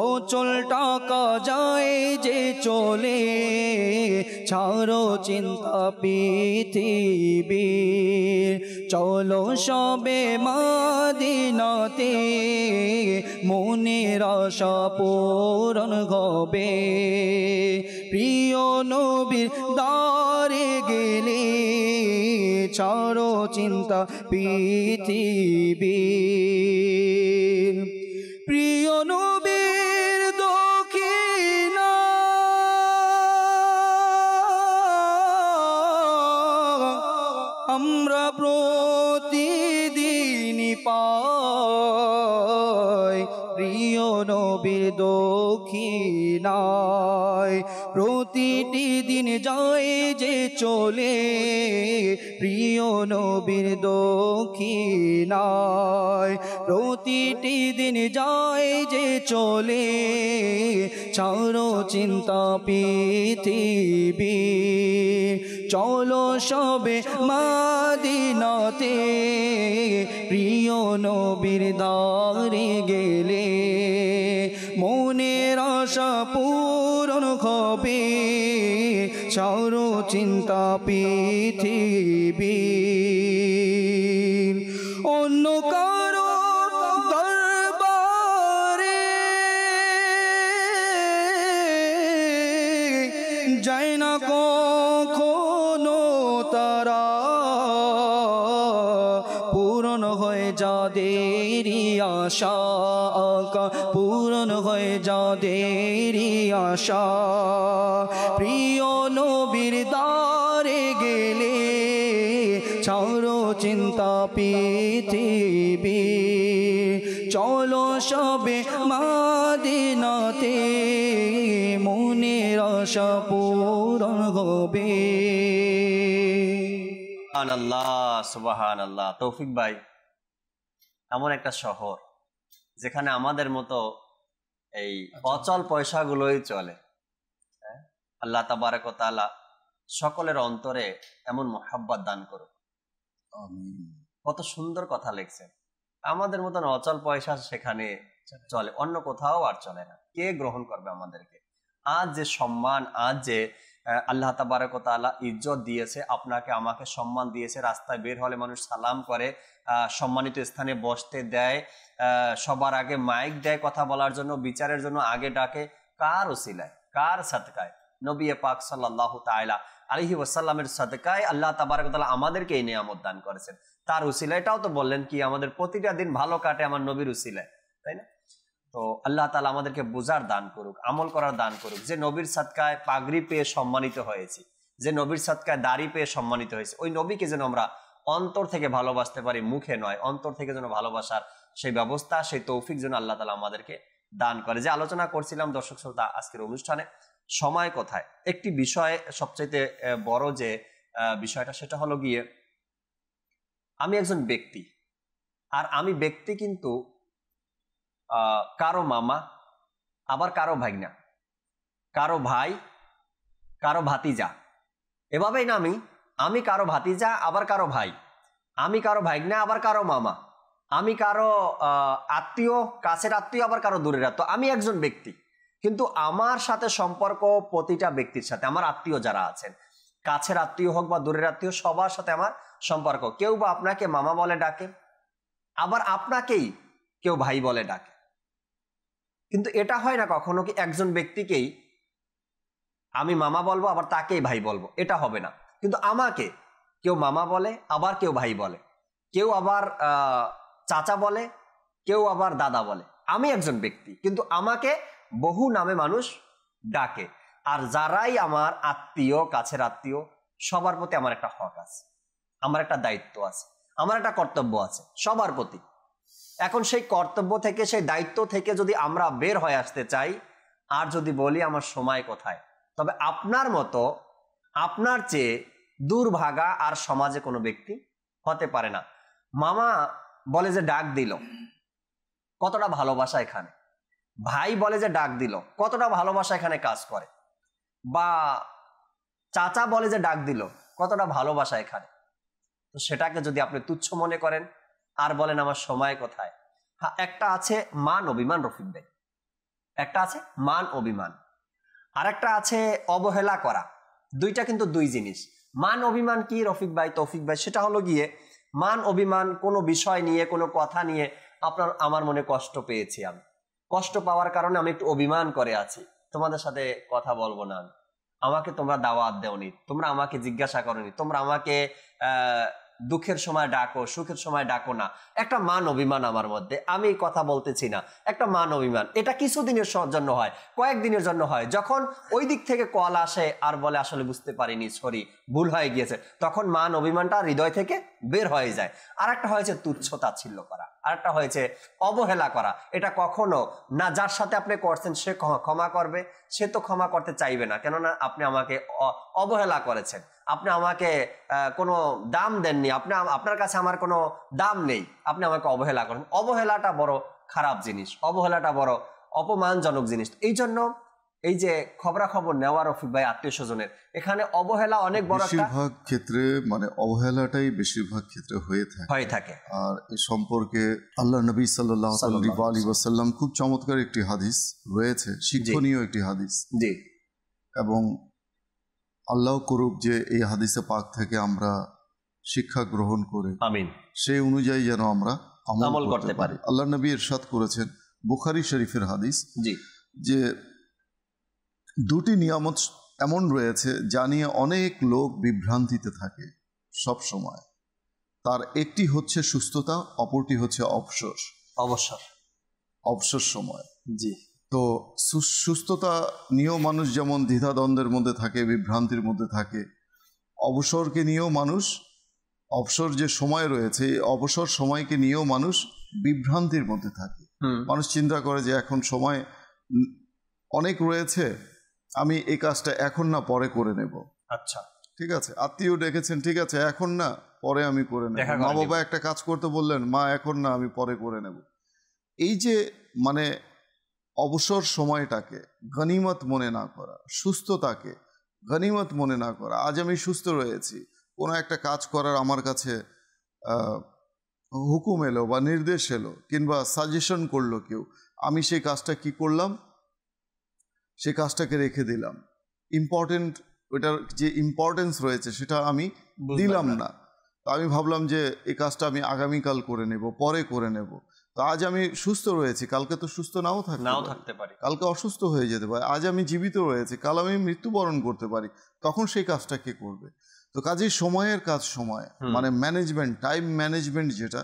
অচল টাকা যায় যে চলে ছাড়ো চিন্তা পৃথিবী, চলো সবে মদিনাতে মনের আশা পূরণ হবে। প্রিয় নবীর দ্বারে গেলে ছাড়ো চিন্তা পৃথিবীর। প্রিয় নবীর দক্ষিণা আমরা প্রতিদিনই পাই, প্রিয় নবীর দক্ষিণায় প্রতিটি দিন যায় যে চলে প্রিয় নবীর দক্ষিণায় প্রতিটি দিন যায় যে চলে ছাড়ো চিন্তা পৃথিবী চলো সবে মদিনাতে প্রিয় নবীর দ্বারে গেলে মনের আশা পূরণ হবে ছাড়ো চিন্তা পৃথিবী অন্য কারো দরবারে যায় না কখনো তারা পূরণ হয়ে যাদেরই আশা পূরণ হয়ে যাদেরই আশা প্রিয় নবীর দ্বারে গেলে ছাড়ো চিন্তা পৃথিবী চলো সবে মদিনাতে মনের আশা পূরণ হবে। সুবহানাল্লাহ। তৌফিক ভাই, এমন একটা শহর যেখানে আমাদের মতো এই অচল পয়সাগুলোই চলে। আল্লাহ তাবারক ওয়া তাআলা সকলের অন্তরে এমন মোহাব্বত দান করুক। কত সুন্দর কথা লিখছেন। আমাদের মতন অচল পয়সা সেখানে চলে, অন্য কোথাও আর চলে না। কে গ্রহণ করবে আমাদেরকে? আজ যে সম্মান, আজ যে আল্লাহ তাবারক ওয়া তাআলা ইজ্জত দিয়েছে, আপনাকে আমাকে সম্মান দিয়েছে, রাস্তায় বের হলে মানুষ সালাম করে, সম্মানিত স্থানে বসতে দেয়, সবার আগে মাইক দেয় কথা বলার জন্য, বিচারের জন্য আগে ডাকে, কার ওসিলায়, কার সাদকায়? নবী পাক সাল্লাল্লাহু তাআলা আলাইহি ওয়াসাল্লামের সাদকায় আল্লাহ তাবারক ওয়া তাআলা আমাদেরকে এই নিয়ামত দান করেছেন। তার উসিলায়টাও তো বললেন কি আমাদের প্রতিটা দিন ভালো কাটে আমার নবীর উসিলায়, তাই না? তো আল্লাহ তাআলা আমাদেরকে বুঝার দান করুক, আমল করার দান করুক। যে নবীর সাদকায় পাগড়ি পেয়ে সম্মানিত হয়েছি, যে নবীর সাদকায় দাড়ি পেয়ে সম্মানিত হয়েছে, ওই নবীকে যেন আমরা অন্তর থেকে ভালোবাসতে পারি, মুখে নয়, অন্তর থেকে যেন ভালোবাসার সেই ব্যবস্থা, সেই তৌফিক যেন আল্লাহ তাআলা আমাদেরকে দান করে। যে আলোচনা করছিলাম দর্শক শ্রোতা আজকের অনুষ্ঠানে, সময় কোথায়, একটি বিষয় সবচাইতে বড় যে বিষয়টা সেটা হলো গিয়ে আমি একজন ব্যক্তি, আর আমি ব্যক্তি কিন্তু কারো মামা, আবার কারো ভাগনা, কারো ভাই, কারো ভাতিজা, এভাবেই না আমি কারো ভাতিজা আবার কারো ভাই, আমি কারো ভাগনা আবার কারো মামা, আমি কারো আত্মীয়, কাছের আত্মীয় আবার কারো দূরের আত্মীয়। আমি একজন ব্যক্তি, কিন্তু আমার সাথে সম্পর্ক প্রতিটা ব্যক্তির সাথে, আমার আত্মীয় যারা আছেন, কাছের আত্মীয় হোক বা দূরের আত্মীয়, সবার সাথে আমার সম্পর্ক। কেউ বা আপনাকে মামা বলে ডাকে, আবার আপনাকেই কেউ ভাই বলে ডাকে। কিন্তু এটা হয় না কখনো কি একজন ব্যক্তিকেই আমি মামা বলবো আবার তাকেই ভাই বলবো, এটা হবে না। কিন্তু আমাকে কেউ মামা বলে, আবার কেউ ভাই বলে, কেউ আবার চাচা বলে, কেউ আবার দাদা বলে। আমি একজন ব্যক্তি, কিন্তু আমাকে বহু নামে মানুষ ডাকে। আর যারাই আমার আত্মীয়, কাছের আত্মীয়, সবার প্রতি আমার একটা হক আছে, আমার একটা দায়িত্ব আছে, আমার একটা কর্তব্য আছে সবার প্রতি। এখন সেই কর্তব্য থেকে, সেই দায়িত্ব থেকে যদি আমরা বের হয়ে আসতে চাই, আর যদি বলি আমার সময় কোথায়, তবে আপনার মতো, আপনার চেয়ে দুর্ভাগা আর সমাজে কোনো ব্যক্তি হতে পারে না। মামা বলে যে ডাক দিল, কতটা ভালোবাসা এখানে। ভাই বলে যে ডাক দিল, কতটা ভালোবাসা এখানে কাজ করে। বা চাচা বলে যে ডাক দিল, কতটা ভালোবাসা এখানে। তো সেটাকে যদি আপনি তুচ্ছ মনে করেন আর বলেন আমার সময় কোথায়, হ্যাঁ, একটা আছে মান অভিমান রফিক ভাই, একটা আছে মান অভিমান, আর একটা আছে অবহেলা করা। দুইটা কিন্তু দুই জিনিস। মান অভিমান কি রফিক ভাই, তৌফিক ভাই? সেটা হলো গিয়ে মান অভিমান কোনো বিষয় নিয়ে, কোনো কথা নিয়ে আমার মনে কষ্ট পেয়েছি, আমি কষ্ট পাওয়ার কারণে আমি একটু অভিমান করে আছি, তোমাদের সাথে কথা বলবো না, আমাকে তোমরা দাওয়াত দেওনি, তোমরা আমাকে জিজ্ঞাসা করনি, তোমরা আমাকে দুঃখের সময় ডাকো, সুখের সময় ডাকো না। একটা মান অভিমান আমার মধ্যে, আমি কথা বলতেছি না, একটা মান অভিমান। এটা কিছুদিনের জন্য হয়, কয়েকদিনের জন্য হয়। যখন ওই দিক থেকে কল আসে আর বলে আসলে বুঝতে পারিনি, সরি, ভুল হয়ে গিয়েছে, তখন মান অভিমানটা হৃদয় থেকে বের হয়ে যায়। আর একটা হয়েছে তুচ্ছ তাচ্ছিল্য করা, আর একটা হয়েছে অবহেলা করা। এটা কখনো না, যার সাথে আপনি করছেন সে ক্ষমা করবে, সে তো ক্ষমা করতে চাইবে না, কেননা আপনি আমাকে অবহেলা করেছেন, আপনি আমাকে কোনো দাম দেননি, আপনার কাছে আমার কোনো দাম নেই, আপনি আমাকে অবহেলা করেন। অবহেলাটা বড় খারাপ জিনিস, অবহেলাটা বড় অপমানজনক জিনিস। এই জন্য এই যে খবরাখবর নেওয়া রফিক ভাই আত্মীয় স্বজনের, এখানে অবহেলা অনেক বড় একটা বেশিরভাগ ক্ষেত্রে, মানে অবহেলাটাই বেশিরভাগ ক্ষেত্রে হয়ে থাকে। আর এ সম্পর্কে আল্লাহ নবী সাল্লাল্লাহু আলাইহি ওয়াসাল্লাম খুব চমৎকার একটি হাদিস রয়েছে, শিক্ষণীয় একটি হাদিস। জি। এবং আল্লাহ করুক যে এই হাদিসে পাক থেকে আমরা শিক্ষা গ্রহণ করে আমিন সেই অনুযায়ী যেন আমরা আমল করতে পারি। আল্লাহ নবী ইরশাদ করেছেন, বুখারী শরীফের হাদিস, জি, যে দুটি নিয়ামত এমন রয়েছে যা নিয়ে অনেক লোক বিভ্রান্তিতে থাকে সব সময়। তার একটি হচ্ছে সুস্থতা, অপরটি হচ্ছে অবসর সময়। জি। তো সুস্থতা নিয়েও মানুষ যেমন দ্বিধাদ্বন্দ্বের মধ্যে থাকে, বিভ্রান্তির মধ্যে থাকে, অবসরকে নিয়েও মানুষ, অবসর যে সময় রয়েছে, অবসর সময়কে নিয়েও মানুষ বিভ্রান্তির মধ্যে থাকে। মানুষ চিন্তা করে যে এখন সময় অনেক রয়েছে, আমি এই কাজটা এখন না পরে করে নেব। আচ্ছা, ঠিক আছে, আত্মীয় ডেকেছেন, ঠিক আছে এখন না পরে আমি করে নেব। মা বাবা একটা কাজ করতে বললেন, মা এখন না আমি পরে করে নেব। এই যে মানে অবসর সময়টাকে গনিমত মনে না করা, সুস্থতাকে গনিমত মনে না করা। আজ আমি সুস্থ রয়েছি, কোনো একটা কাজ করার আমার কাছে হুকুম এলো বা নির্দেশ এলো কিংবা সাজেশন করলো কেউ, আমি সেই কাজটা কি করলাম, সেই কাজটাকে রেখে দিলাম। ইম্পর্টেন্ট, ওইটার যে ইম্পর্টেন্স রয়েছে সেটা আমি দিলাম না। তো আমি ভাবলাম যে এই কাজটা আমি আগামীকাল করে নেব, পরে করে নেব। তো আজ আমি সুস্থ রয়েছি, কালকে তো সুস্থ নাও থাকতে পারি, কালকে অসুস্থ হয়ে যেতে পারে। আজ আমি জীবিত রয়েছি, কাল আমি মৃত্যুবরণ করতে পারি, তখন সেই কাজটা কে করবে? তো কাজেই সময়ের কাজ সময়, মানে ম্যানেজমেন্ট, টাইম ম্যানেজমেন্ট যেটা,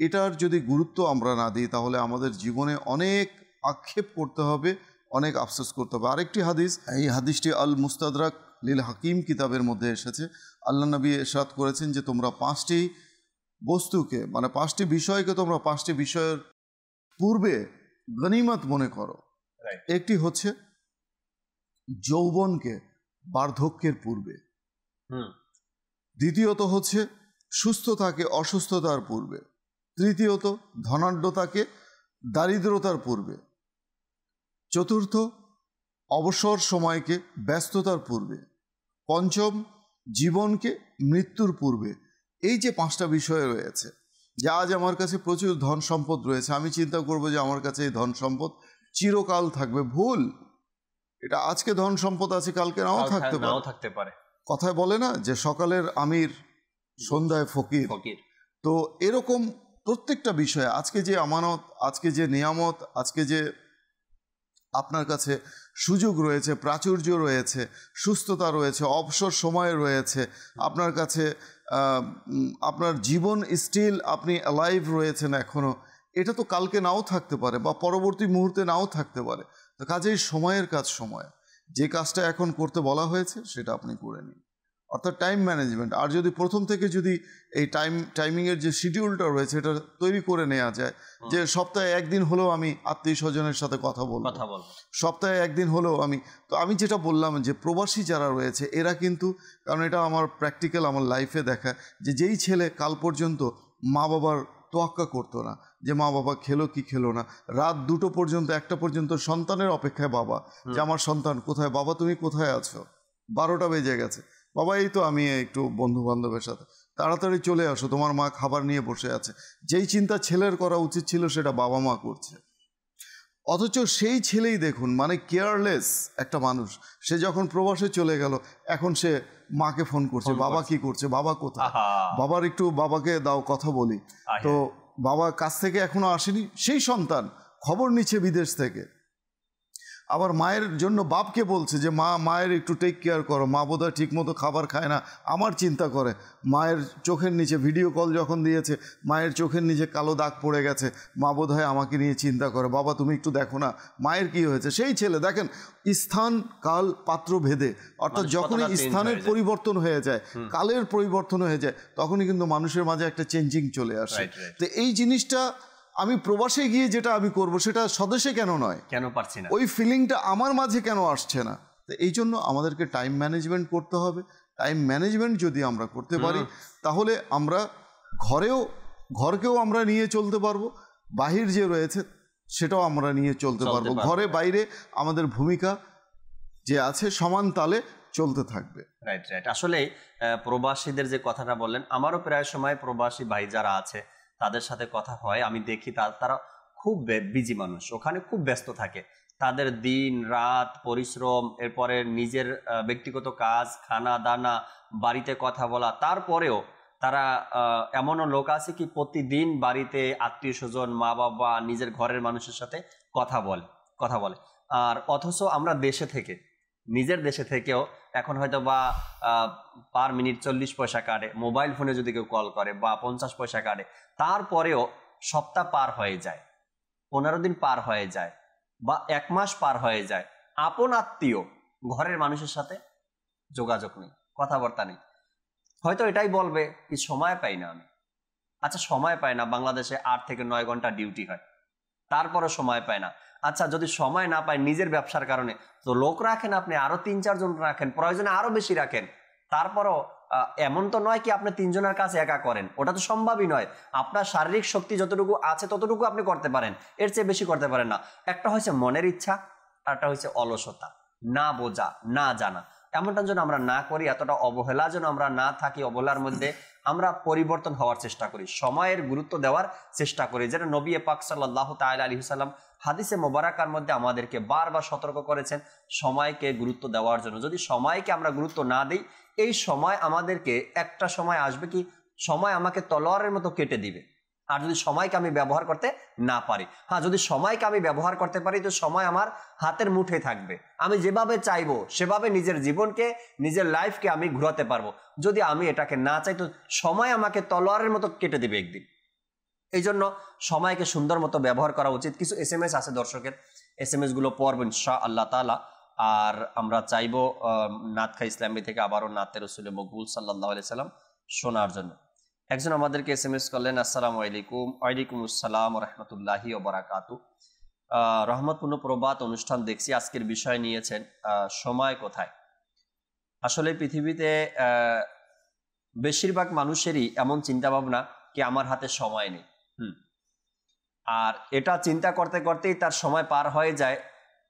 এটার যদি গুরুত্ব আমরা না দিই তাহলে আমাদের জীবনে অনেক আক্ষেপ করতে হবে, অনেক আফসোস করতে হবে। আরেকটি হাদিস, এই হাদিসটি আল মুস্তাদরাক লিল হাকিম কিতাবের মধ্যে এসেছে। আল্লাহ নবী ইরশাদ করেছেন যে তোমরা 5টি বস্তুকে, মানে 5টি বিষয়কে তোমরা 5টি বিষয়ের পূর্বে গনিমত মনে করো। একটি হচ্ছে যৌবনকে বার্ধক্যের পূর্বে, দ্বিতীয়ত হচ্ছে সুস্থতাকে অসুস্থতার পূর্বে, তৃতীয়ত ধনাঢ্যতাকে দারিদ্রতার পূর্বে, চতুর্থ অবসর সময়কে ব্যস্ততার পূর্বে, পঞ্চম জীবনকে মৃত্যুর পূর্বে। এই যে 5টা বিষয় রয়েছে, যে আজ আমার কাছে প্রচুর ধন সম্পদ রয়েছে, আমি চিন্তা করব যে আমার কাছে এই ধন সম্পদ চিরকাল থাকবে। ভুল। এটা আজকে ধন সম্পদ আছে, কালকে নাও থাকতে পারে। কথায় বলে না যে সকালের আমির সন্ধ্যায় ফকির। তো এরকম প্রত্যেকটা বিষয়ে আজকে যে আমানত, আজকে যে নিয়ামত, আজকে যে আপনার কাছে সুযোগ রয়েছে, প্রাচুর্য রয়েছে, সুস্থতা রয়েছে, অবসর সময় রয়েছে, আপনার কাছে আপনার জীবন স্টিল আপনি অ্যালাইভ রয়েছেন এখনও, এটা তো কালকে নাও থাকতে পারে বা পরবর্তী মুহূর্তে নাও থাকতে পারে। তো কাজেই সময়ের কাজ সময়, যে কাজটা এখন করতে বলা হয়েছে সেটা আপনি করে নিন, অর্থাৎ টাইম ম্যানেজমেন্ট। আর যদি প্রথম থেকে যদি এই টাইমিংয়ের যে শিডিউলটা রয়েছে এটা তৈরি করে নেওয়া যায়, যে সপ্তাহে একদিন হলেও আমি আত্মীয় স্বজনের সাথে কথা বলবো, সপ্তাহে একদিন হলেও আমি যেটা বললাম যে প্রবাসী যারা রয়েছে এরা কিন্তু, কারণ এটা আমার প্র্যাকটিক্যাল, আমার লাইফে দেখা, যে যেই ছেলে কাল পর্যন্ত মা বাবার তোয়াক্কা করতো না, যে মা বাবা খেলো কি খেলো না, রাত 2টো পর্যন্ত 1টা পর্যন্ত সন্তানের অপেক্ষায় বাবা, যে আমার সন্তান কোথায়, বাবা তুমি কোথায় আছো, 12টা বেজে গেছে, বাবা এই তো আমি একটু বন্ধু বান্ধবের সাথে, তাড়াতাড়ি চলে আসো, তোমার মা খাবার নিয়ে বসে আছে। যেই চিন্তা ছেলের করা উচিত ছিল সেটা বাবা মা করছে। অথচ সেই ছেলেই দেখুন, মানে কেয়ারলেস একটা মানুষ, সে যখন প্রবাসে চলে গেল এখন সে মাকে ফোন করছে, বাবা কি করছে, বাবা কোথায়, বাবার একটু বাবাকে দাও কথা বলি। তো বাবা কাছ থেকে এখনো আসেনি, সেই সন্তান খবর নিচ্ছে বিদেশ থেকে, আবার মায়ের জন্য বাপকে বলছে যে মায়ের একটু টেক কেয়ার করো, মা বোধহয় ঠিক মতো খাবার খায় না, আমার চিন্তা করে। মায়ের চোখের নিচে ভিডিও কল যখন দিয়েছে, মায়ের চোখের নিচে কালো দাগ পড়ে গেছে, মা বোধহয় আমাকে নিয়ে চিন্তা করে, বাবা তুমি একটু দেখো না মায়ের কি হয়েছে। সেই ছেলে দেখেন স্থান কাল পাত্র ভেদে, অর্থাৎ যখনই স্থানের পরিবর্তন হয়ে যায়, কালের পরিবর্তন হয়ে যায়, তখনই কিন্তু মানুষের মাঝে একটা চেঞ্জিং চলে আসে। তো এই জিনিসটা আমি প্রবাসে গিয়ে যেটা আমি করব সেটা স্বদেশে কেন নয়, কেন পারছি না, ওই ফিলিংটা আমার মাঝে কেন আসছে না। তো এই জন্য আমাদেরকে টাইম ম্যানেজমেন্ট করতে হবে। টাইম ম্যানেজমেন্ট যদি আমরা করতে পারি তাহলে আমরা ঘরকেও আমরা নিয়ে চলতে পারবো, বাহির যে রয়েছে সেটাও আমরা নিয়ে চলতে পারবো। ঘরে বাইরে আমাদের ভূমিকা যে আছে সমান তালে চলতে থাকবে। Right right. আসলে প্রবাসীদের যে কথাটা বললেন, আমারও প্রায় সময় প্রবাসী ভাই যারা আছে তাদের সাথে কথা হয়, আমি দেখি তারা খুব বিজি মানুষ, ওখানে খুব ব্যস্ত থাকে, তাদের দিন রাত পরিশ্রম, এরপরে নিজের ব্যক্তিগত কাজ, খানা দানা, বাড়িতে কথা বলা, তারপরেও তারা এমনও লোক আছে কি প্রতিদিন বাড়িতে আত্মীয় স্বজন, মা বাবা, নিজের ঘরের মানুষের সাথে কথা বলে। আর অথচ আমরা নিজের দেশে থেকেও এখন হয়তো বা পার মিনিট 40 পয়সা কাটে, মোবাইল ফোনে যদি কেউ কল করে বা 50 পয়সা কাটে, তারপরেও সপ্তাহ পার হয়ে যায়, 15 দিন পার হয়ে যায় বা 1 মাস পার হয়ে যায়, আপন আত্মীয় ঘরের মানুষের সাথে যোগাযোগ নেই, কথাবার্তা নেই। হয়তো এটাই বলবে কি সময় পাই না আমি। আচ্ছা সময় পায় না, বাংলাদেশে 8 থেকে 9 ঘন্টা ডিউটি হয়, তারপরও সময় পায় না। আচ্ছা যদি সময় না পায় নিজের ব্যবসার কারণে, তো লোক রাখেন আপনি, আরো 3-4 জন রাখেন, প্রয়োজনে আরো বেশি রাখেন, তারপরও এমন তো নয় কি আপনি 3 জনের কাছে একা করেন, ওটা তো সম্ভবই নয়। আপনার শারীরিক শক্তি যতটুকু আছে ততটুকু আপনি করতে পারেন, এর চেয়ে বেশি করতে পারেন না। একটা হচ্ছে মনের ইচ্ছা, আর একটা হচ্ছে অলসতা, না বোঝা, না জানা। এমনটা যেন আমরা না করি, এতটা অবহেলা যেন আমরা না থাকি, অবহেলার মধ্যে আমরা পরিবর্তন হওয়ার চেষ্টা করি, সময়ের গুরুত্ব দেওয়ার চেষ্টা করি। যেটা নবী পাক সাল্লাল্লাহু তাআলা আলাইহি ওয়াসাল্লাম হাদিসে মোবারকার মধ্যে আমাদেরকে বারবার সতর্ক করেছেন সময়কে গুরুত্ব দেওয়ার জন্য। যদি সময়কে আমরা গুরুত্ব না দিই, এই সময় আমাদেরকে একটা সময় আসবে কি সময় আমাকে তলোয়ারের মতো কেটে দিবে। আর যদি সময়কে আমি ব্যবহার করতে না পারি, হ্যাঁ যদি সময়কে আমি ব্যবহার করতে পারি, তো সময় আমার হাতের মুঠে থাকবে, আমি যেভাবে চাইবো সেভাবে নিজের জীবনকে, নিজের লাইফকে আমি ঘোরাতে পারবো। যদি আমি এটাকে না চাই, তো সময় আমাকে তলোয়ারের মতো কেটে দিবে একদিন। এই জন্য সময়কে সুন্দর মতো ব্যবহার করা উচিত। কিছু SMS আছে দর্শকের, SMS গুলো পড়ব ইনশাআল্লাহ তাআলা। আর আমরা চাইবো নাতখা ইসলামী থেকে আবারও নাতে রসুল মকবুল সাল্লাল্লাহু আলাইহি সাল্লাম শোনার জন্য। একজন আমাদেরকে SMS করলেন, আসসালামু আলাইকুম। ওয়ালাইকুম আসসালাম ওয়া রাহমাতুল্লাহি ওয়া বারাকাতুহু। রহমতপূর্ণ প্রবাদ অনুষ্ঠান দেখছি, আজকের বিষয় নিয়েছেন সময় কোথায়। আসলে পৃথিবীতে বেশিরভাগ মানুষেরই এমন চিন্তা ভাবনা কি আমার হাতে সময় নেই। আর এটা চিন্তা করতে করতেই তার সময় পার হয়ে যায়,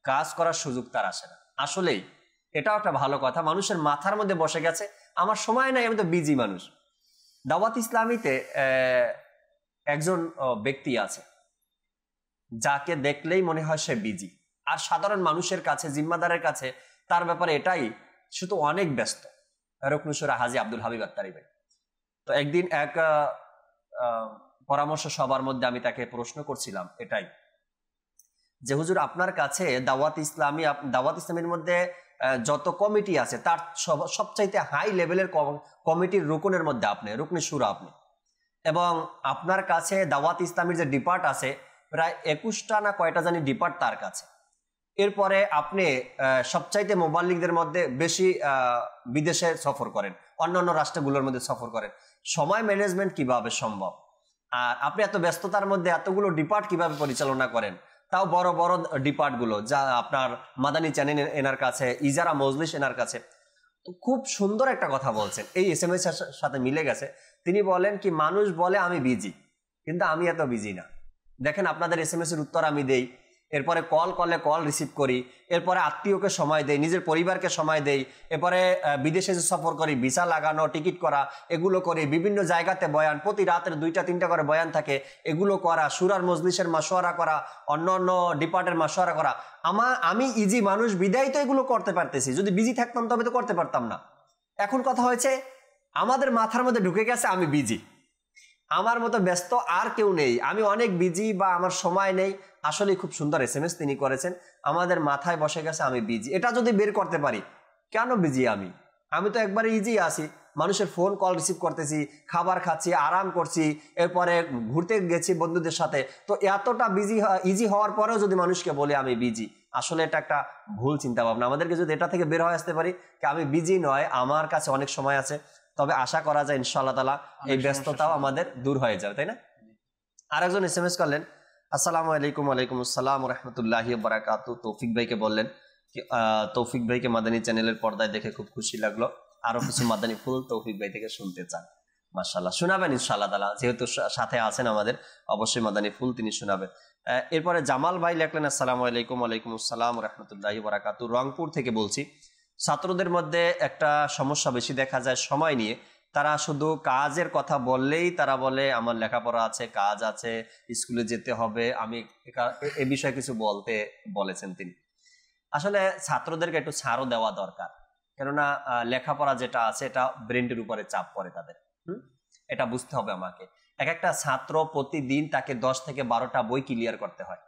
কাজ করার সুযোগ তার আসে না। আসলেই এটাও একটা ভালো কথা, মানুষের মাথার মধ্যে বসে গেছে আমার সময় নাই, আমি তো বিজি মানুষ। দাওয়াত ইসলামীতে একজন ব্যক্তি আছে যাকে দেখলেই মনে হয় সে বিজি, আর সাধারণ মানুষের কাছে, জিম্মাদারের কাছে তার ব্যাপারে এটাই শুধু অনেক ব্যস্ত। রুকনুসুরা হাজী আব্দুল হাবিব আত্তারি ভাই। তো একদিন এক পরামর্শ সবার মধ্যে আমি তাকে প্রশ্ন করছিলাম এটাই, যে হুজুর আপনার কাছে দাওয়াত ইসলামের মধ্যে যত কমিটি আছে তার সবচাইতে হাই লেভেলের কমিটির রুকনের মধ্যে আপনি, রুকনে শুরা আপনি, এবং আপনার কাছে দাওয়াত ইসলামের যে ডিপার্ট আছে প্রায় 21টা না কয়টা জানি ডিপার্ট তার কাছে। এরপরে আপনি সবচাইতে মোবাল্লিগদের মধ্যে বেশি বিদেশে সফর করেন, অন্যান্য রাষ্ট্রগুলোর মধ্যে সফর করেন। সময় ম্যানেজমেন্ট কিভাবে সম্ভব? আর আপনি এত ব্যস্ততার মধ্যে এতগুলো ডিপার্ট কিভাবে পরিচালনা করেন, তাও বড় বড় ডিপার্টগুলো, যা আপনার মাদানী চ্যানেল এনার কাছে, ইজারা মজলিস এনার কাছে। তো খুব সুন্দর একটা কথা বলছেন, এই SMS এর সাথে মিলে গেছে। তিনি বলেন কি, মানুষ বলে আমি বিজি, কিন্তু আমি এত বিজি না। দেখেন আপনাদের SMS এর উত্তর আমি দেই, এরপরে কল করলে কল রিসিভ করি, এরপরে আত্মীয়কে সময় দেই, নিজের পরিবারকে সময় দেই, এরপরে বিদেশে যে সফর করি, ভিসা লাগানো, টিকিট করা, এগুলো করি, বিভিন্ন জায়গাতে বয়ান, প্রতি রাতের 2টা-3টা করে বয়ান থাকে, এগুলো করা, সুরার মজলিসের মাশওয়ারা করা, অন্য অন্য ডিপার্টের মাশওয়ারা করা। আমি ইজি মানুষ বিদায় তো এগুলো করতে পারতেছি, যদি বিজি থাকতাম তবে তো করতে পারতাম না। এখন কথা হয়েছে আমাদের মাথার মধ্যে ঢুকে গেছে আমি বিজি, আমার মতো ব্যস্ত আর কেউ নেই, আমি অনেক বিজি বা আমার সময় নেই। আসলে খুব সুন্দর SMS তিনি করেছেন, আমাদের মাথায় বসে গেছে আমি বিজি। এটা যদি বের করতে পারি, কেন বিজি আমি তো একবারে ইজি আছি, মানুষের ফোন কল রিসিভ করতেছি, খাবার খাচ্ছি, আরাম করছি, এরপরে ঘুরতে গেছি বন্ধুদের সাথে। তো এতটা ইজি হওয়ার পরেও যদি মানুষকে বলে আমি বিজি, আসলে এটা একটা ভুল চিন্তা ভাবনা। আমাদেরকে যদি এটা থেকে বের হয়ে আসতে পারি যে আমি বিজি নয়, আমার কাছে অনেক সময় আছে, তবে আশা করা যায় ইনশাআল্লাহ তাআলা এই ব্যস্ততাও আমাদের দূর হয়ে যাবে, তাই না? আরেকজন SMS করলেন, আসসালামু আলাইকুম। ওয়ালাইকুম আসসালাম ওয়া রাহমাতুল্লাহি ওয়া বারাকাতুহু। তৌফিক ভাইকে বললেন, তৌফিক ভাইকে মাদানী চ্যানেলের পর্দায় দেখে খুব খুশি লাগলো, আরো কিছু মাদানী ফুল তৌফিক ভাই থেকে শুনতে চান। মাশাআল্লাহ, শোনাবেন ইনশাআল্লাহ তাআলা, যেহেতু সাথে আছেন আমাদের, অবশ্যই মাদানী ফুল তিনি শোনাবেন। এরপরে জামাল ভাই লিখলেন, আসসালামু আলাইকুম। ওয়ালাইকুম আসসালাম ওয়া রাহমাতুল্লাহি ওয়া বারাকাতুহু। রংপুর থেকে বলছি, ছাত্রদের মধ্যে একটা সমস্যা বেশি দেখা যায় সময় নিয়ে। তারা শুধু কাজের কথা বললেই তারা বলে আমার লেখাপড়া আছে, কাজ আছে, স্কুলে যেতে হবে, আমি এ বিষয়ে কিছু বলতে বলেছেন তিনি। আসলে ছাত্রদেরকে একটু ছাড়ও দেওয়া দরকার, কেননা লেখাপড়া যেটা আছে এটা ব্রেনের উপরে চাপ পড়ে তাদের। এটা বুঝতে হবে আমাকে। এক একটা ছাত্র প্রতিদিন তাকে 10 থেকে 12টা বই ক্লিয়ার করতে হয়।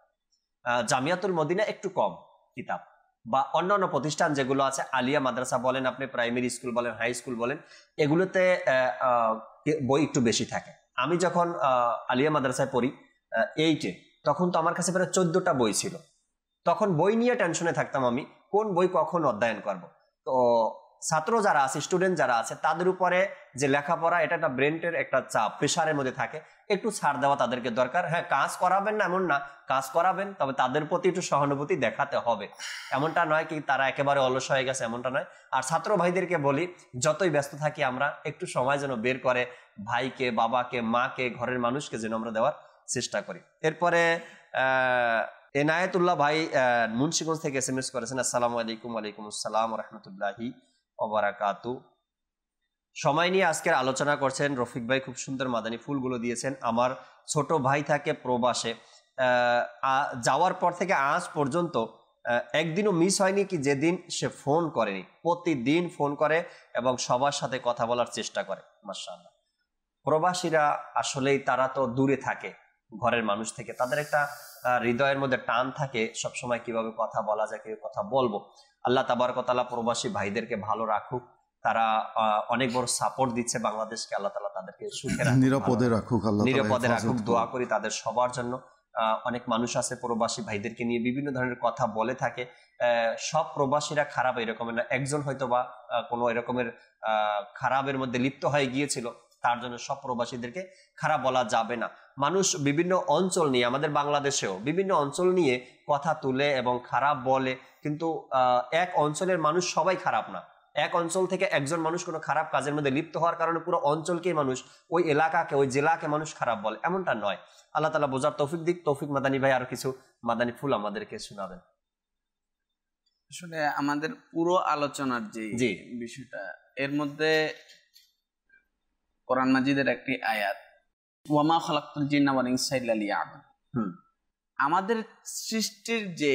জামিয়াতুল মদিনা একটু কম কিতাব, বা অন্যান্য প্রতিষ্ঠান যেগুলো আছে, আলিয়া মাদ্রাসা বলেন, আপনি প্রাইমারি স্কুল বলেন, হাই স্কুল বলেন, এগুলোতে বই একটু বেশি থাকে। আমি যখন আলিয়া মাদ্রাসায় পড়ি 8-এ, তখন তো আমার কাছে প্রায় 14টা বই ছিল। তখন বই নিয়ে টেনশনে থাকতাম আমি, কোন বই কখন অধ্যয়ন করব। তো ছাত্র যারা আছে, স্টুডেন্ট যারা আছে, তাদের উপরে যে লেখাপড়া, এটা একটা ব্রেনের একটা চাপ, প্রেশারের মধ্যে থাকে, একটু ছাড় দেওয়া তাদেরকে দরকার। হ্যাঁ, কাজ করাবেন না এমন না, কাজ করাবেন, তবে তাদের প্রতি একটু সহানুভূতি দেখাতে হবে। এমনটা নয় কি তারা একেবারে অলস হয়ে গেছে, এমনটা নয়। আর ছাত্র ভাইদেরকে বলি, যতই ব্যস্ত থাকি আমরা, একটু সময় যেন বের করে ভাইকে, বাবাকে, মাকে, ঘরের মানুষকে যেন আমরা দেওয়ার চেষ্টা করি। এরপরে এনায়েতুল্লাহ ভাই মুন্সিগঞ্জ থেকে SMS করেছেন, আসসালামু আলাইকুম। ওয়ালাইকুম আসসালাম ওয়া রাহমাতুল্লাহি ওয়া বারাকাতুহু। সময় নিয়ে আজকের আলোচনা করছেন রফিক ভাই, খুব সুন্দর মাদানী ফুলগুলো দিয়েছেন। আমার ছোট ভাই থাকে প্রবাসে, যাওয়ার পর থেকে আজ পর্যন্ত একদিনও মিস হয়নি কি যেদিন সে ফোন করেনি, প্রতিদিন ফোন করে এবং সবার সাথে কথা বলার চেষ্টা করে। মাশাআল্লাহ। প্রবাসীরা আসলেই তারা তো দূরে থাকে ঘরের মানুষ থেকে, তাদের একটা হৃদয়ের মধ্যে টান থাকে সবসময় কিভাবে কথা বলা যায়, কিভাবে কথা বলবো। আল্লাহ তাবারক ওয়া তাআলা প্রবাসী ভাইদেরকে ভালো রাখুক, তারা অনেক বড় সাপোর্ট দিচ্ছে বাংলাদেশকে, আল্লাহ তাআলা তাদেরকে সুখে রাখুক, নিরাপদে রাখুক, নিরাপদে রাখুক। দোয়া করি তাদের সবার জন্য। অনেক মানুষ আছে প্রবাসী ভাইদেরকে নিয়ে বিভিন্ন ধরনের কথা বলে থাকে। সব প্রবাসীরা খারাপ এরকমের না, একজন হয়তো বা কোনো এরকমের খারাপের মধ্যে লিপ্ত হয়ে গিয়েছিল, তার জন্য সব প্রবাসীদেরকে খারাপ বলা যাবে না। মানুষ বিভিন্ন অঞ্চল নিয়ে, আমাদের বাংলাদেশেও বিভিন্ন অঞ্চল নিয়ে কথা তুলে এবং খারাপ বলে, কিন্তু এক অঞ্চলের মানুষ সবাই খারাপ না। এক অঞ্চল থেকে একজন মানুষ কোনো খারাপ কাজের মধ্যে লিপ্ত হওয়ার কারণে পুরো অঞ্চলকে মানুষ, ওই এলাকাকে, ওই জেলাকে মানুষ খারাপ বলে, এমনটা নয়। আল্লাহ তাআলা বোঝার তৌফিক দিক। তৌফিক মাদানী ভাই আরো কিছু মাদানী ফুল আমাদেরকে শোনাবেন। আসলে আমাদের পুরো আলোচনার যে বিষয়টা, এর মধ্যে কোরআন মাজিদের একটি আয়াত, ওয়ামা খালাকতুল জিন্না ওয়াল ইনসা ইল্লা লিয়াবুদুন, আমাদের সৃষ্টির যে